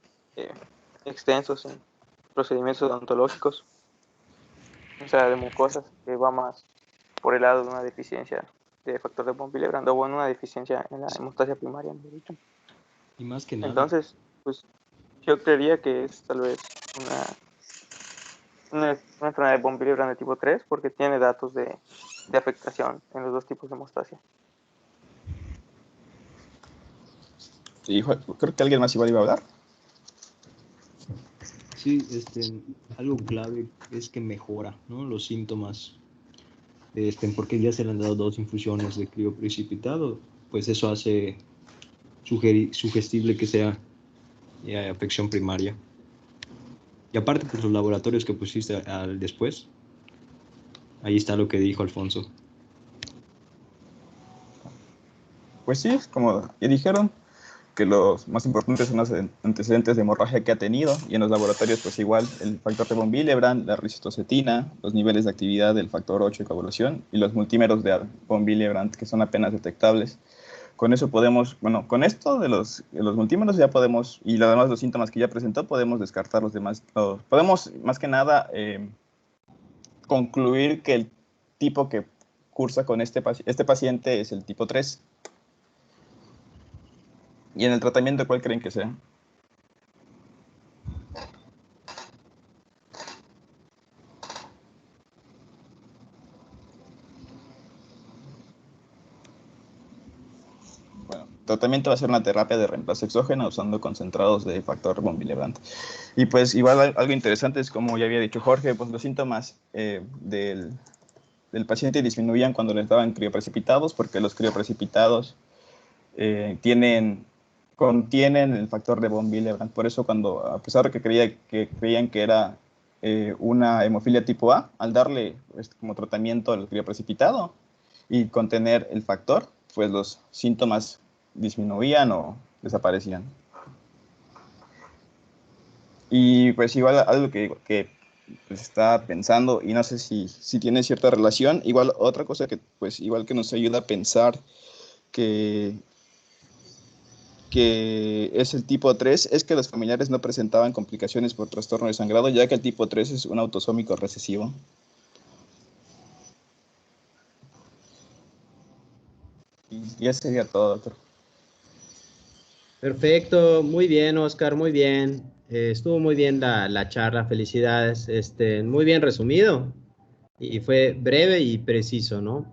extensos en procedimientos odontológicos, o sea, de mucosas, que va más por el lado de una deficiencia de factor de von Willebrand, o bueno, una deficiencia en la hemostasia primaria, mejor dicho. Y más que nada, Entonces, pues yo creería que es tal vez una enfermedad de von Willebrand de tipo 3 porque tiene datos de afectación en los dos tipos de hemostasia. Sí, creo que alguien más igual iba a hablar. sí, algo clave es que mejora, ¿no? Los síntomas, porque ya se le han dado 2 infusiones de crioprecipitado, pues eso hace sugestible que sea afección primaria. Y aparte, pues los laboratorios que pusiste al después, ahí está lo que dijo Alfonso. Pues sí, como ya dijeron, que los más importantes son los antecedentes de hemorragia que ha tenido, y en los laboratorios pues igual el factor de von Willebrand, la ricistocetina, los niveles de actividad del factor 8 de coagulación y los multímeros de von Willebrand, que son apenas detectables. Con eso podemos, bueno, con esto de los multímeros ya podemos, y además los síntomas que ya presentó, podemos descartar los demás. Podemos más que nada concluir que el tipo que cursa con este paciente es el tipo 3. ¿Y en el tratamiento cuál creen que sea? Bueno, el tratamiento va a ser una terapia de reemplazo exógeno usando concentrados de factor von Willebrand. Y pues igual algo interesante es, como ya había dicho Jorge, pues los síntomas del paciente disminuían cuando les daban crioprecipitados, porque los crioprecipitados contienen el factor de von Willebrand. Por eso cuando, a pesar de que creían que era una hemofilia tipo A, al darle como tratamiento el crioprecipitado y contener el factor, pues los síntomas disminuían o desaparecían. Y pues igual algo que pues está pensando, y no sé si tiene cierta relación, igual otra cosa que pues igual que nos ayuda a pensar que es el tipo 3, es que los familiares no presentaban complicaciones por trastorno de sangrado, ya que el tipo 3 es un autosómico recesivo. Y ya sería todo, doctor. Perfecto, muy bien, Oscar, muy bien. Estuvo muy bien la charla, felicidades. Muy bien resumido y fue breve y preciso, ¿no?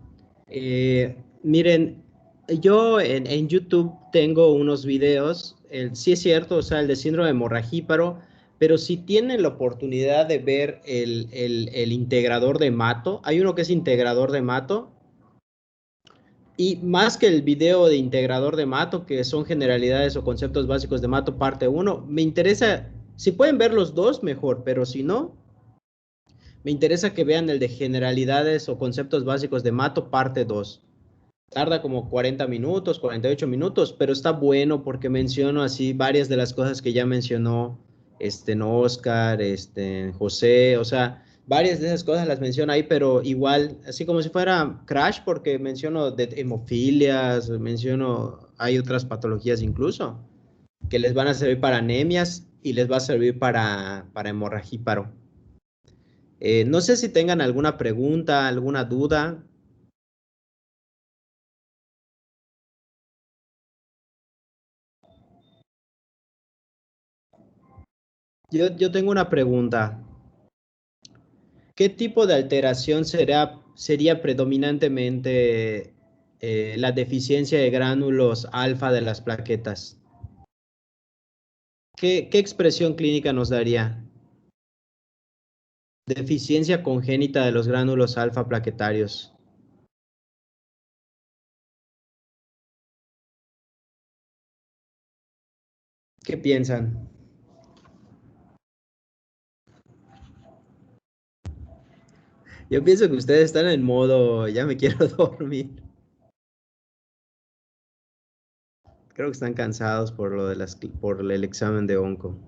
Miren, yo en YouTube tengo unos videos, sí es cierto, o sea, el de síndrome hemorragíparo, pero si tienen la oportunidad de ver el integrador de Mato, hay uno que es integrador de Mato, y más que el video de integrador de Mato, que son generalidades o conceptos básicos de Mato parte 1, me interesa, si pueden ver los dos, mejor, pero si no, me interesa que vean el de generalidades o conceptos básicos de Mato parte 2. Tarda como 40 minutos, 48 minutos, pero está bueno porque menciono así varias de las cosas que ya mencionó no Oscar, José, o sea, varias de esas cosas las menciono ahí, pero igual, así como si fuera Crash, porque menciono de hemofilias, menciono, hay otras patologías incluso, que les van a servir para anemias y les va a servir para hemorragíparo. No sé si tengan alguna pregunta, alguna duda. Yo tengo una pregunta. ¿Qué tipo de alteración sería predominantemente la deficiencia de gránulos alfa de las plaquetas? ¿Qué expresión clínica nos daría? Deficiencia congénita de los gránulos alfa plaquetarios. ¿Qué piensan? Yo pienso que ustedes están en modo, ya me quiero dormir. Creo que están cansados por por el examen de onco.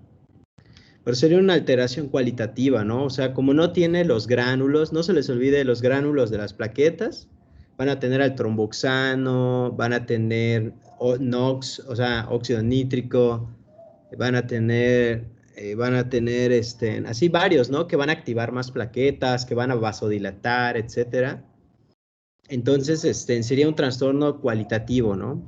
Pero sería una alteración cualitativa, ¿no? O sea, como no tiene los gránulos, no se les olvide los gránulos de las plaquetas, van a tener al tromboxano, van a tener NOx, o sea, óxido nítrico, van a tener así varios, ¿no? Que van a activar más plaquetas, que van a vasodilatar, etcétera. Entonces, sería un trastorno cualitativo, ¿no?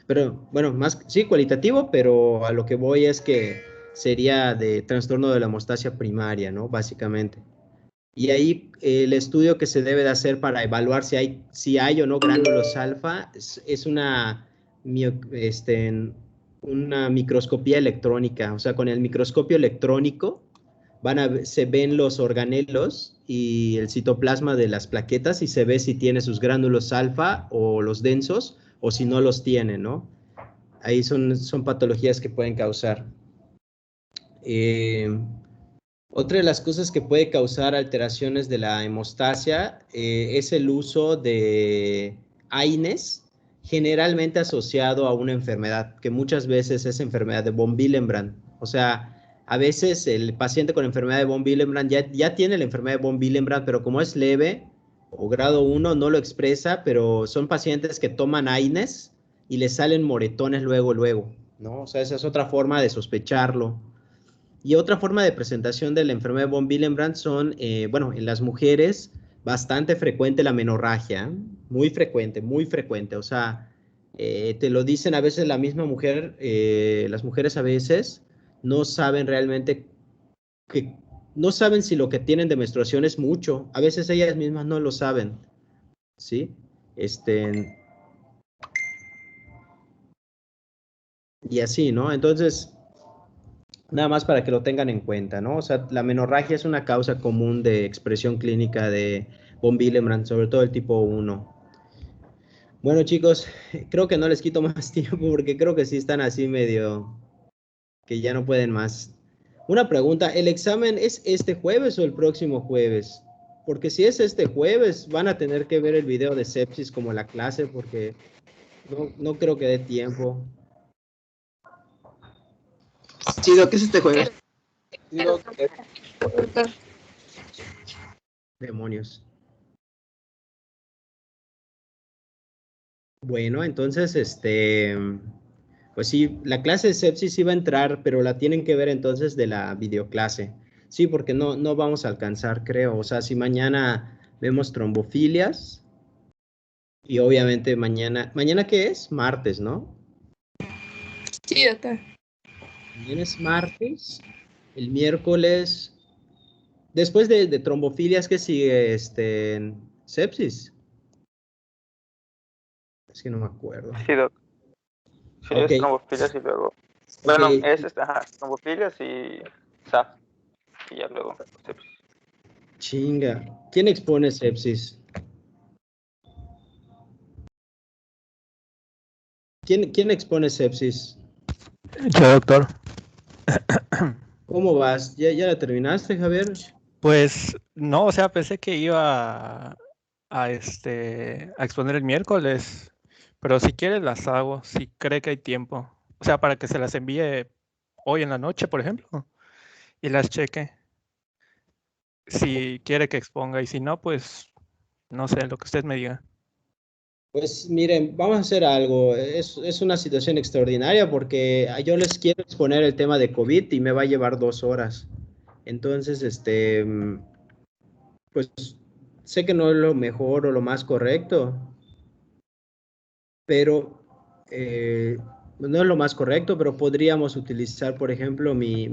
Pero, bueno, más, sí, cualitativo, pero a lo que voy es que sería de trastorno de la hemostasia primaria, ¿no? Básicamente. Y ahí el estudio que se debe de hacer para evaluar si hay o no gránulos alfa es una microscopía electrónica. O sea, con el microscopio electrónico se ven los organelos y el citoplasma de las plaquetas y se ve si tiene sus gránulos alfa o los densos o si no los tiene, ¿no? Ahí son patologías que pueden causar. Otra de las cosas que puede causar alteraciones de la hemostasia es el uso de AINES, generalmente asociado a una enfermedad, que muchas veces es enfermedad de von Willebrand. O sea, a veces el paciente con enfermedad de von Willebrand ya tiene la enfermedad de von Willebrand, pero como es leve o grado 1 no lo expresa, pero son pacientes que toman AINES y les salen moretones luego, ¿no? O sea, esa es otra forma de sospecharlo. Y otra forma de presentación de la enfermedad de von Willebrand son, bueno, en las mujeres, bastante frecuente la menorragia, muy frecuente. O sea, te lo dicen a veces la misma mujer, las mujeres a veces no saben realmente no saben si lo que tienen de menstruación es mucho. A veces ellas mismas no lo saben, ¿sí? Y así, ¿no? Entonces, nada más para que lo tengan en cuenta, ¿no? O sea, la menorragia es una causa común de expresión clínica de von Willebrand, sobre todo el tipo 1. Bueno, chicos, creo que no les quito más tiempo porque creo que sí están así medio que ya no pueden más. Una pregunta, ¿el examen es este jueves o el próximo jueves? Porque si es este jueves, van a tener que ver el video de sepsis como la clase porque no creo que dé tiempo. Sí, Doc, es este jueves. Sí, Doc, Demonios. Bueno, entonces, pues sí, la clase de sepsis sí va a entrar, pero la tienen que ver entonces de la videoclase. Sí, porque no vamos a alcanzar, creo. O sea, si mañana vemos trombofilias y obviamente ¿mañana qué es? Martes, ¿no? Sí, doctor. Mañana es martes, el miércoles, después de trombofilias, ¿qué sigue? Sepsis. Es que no me acuerdo. Sí, Doc. Sí, Ok. es trombofilias y luego. Bueno, Ok. es trombofilias y SAF. Y ya luego sepsis. Chinga. ¿Quién expone sepsis? ¿Quién expone sepsis? Yo, doctor. ¿Cómo vas? ¿Ya la terminaste, Javier? Pues no, o sea, pensé que iba a exponer el miércoles, pero si quiere las hago, si cree que hay tiempo. O sea, para que se las envíe hoy en la noche, por ejemplo, y las cheque. Si quiere que exponga y si no, pues no sé, lo que usted me diga. Pues miren, vamos a hacer algo. Es una situación extraordinaria porque yo les quiero exponer el tema de COVID y me va a llevar 2 horas. Entonces, pues sé que no es lo mejor o lo más correcto, pero no es lo más correcto, pero podríamos utilizar, por ejemplo, mi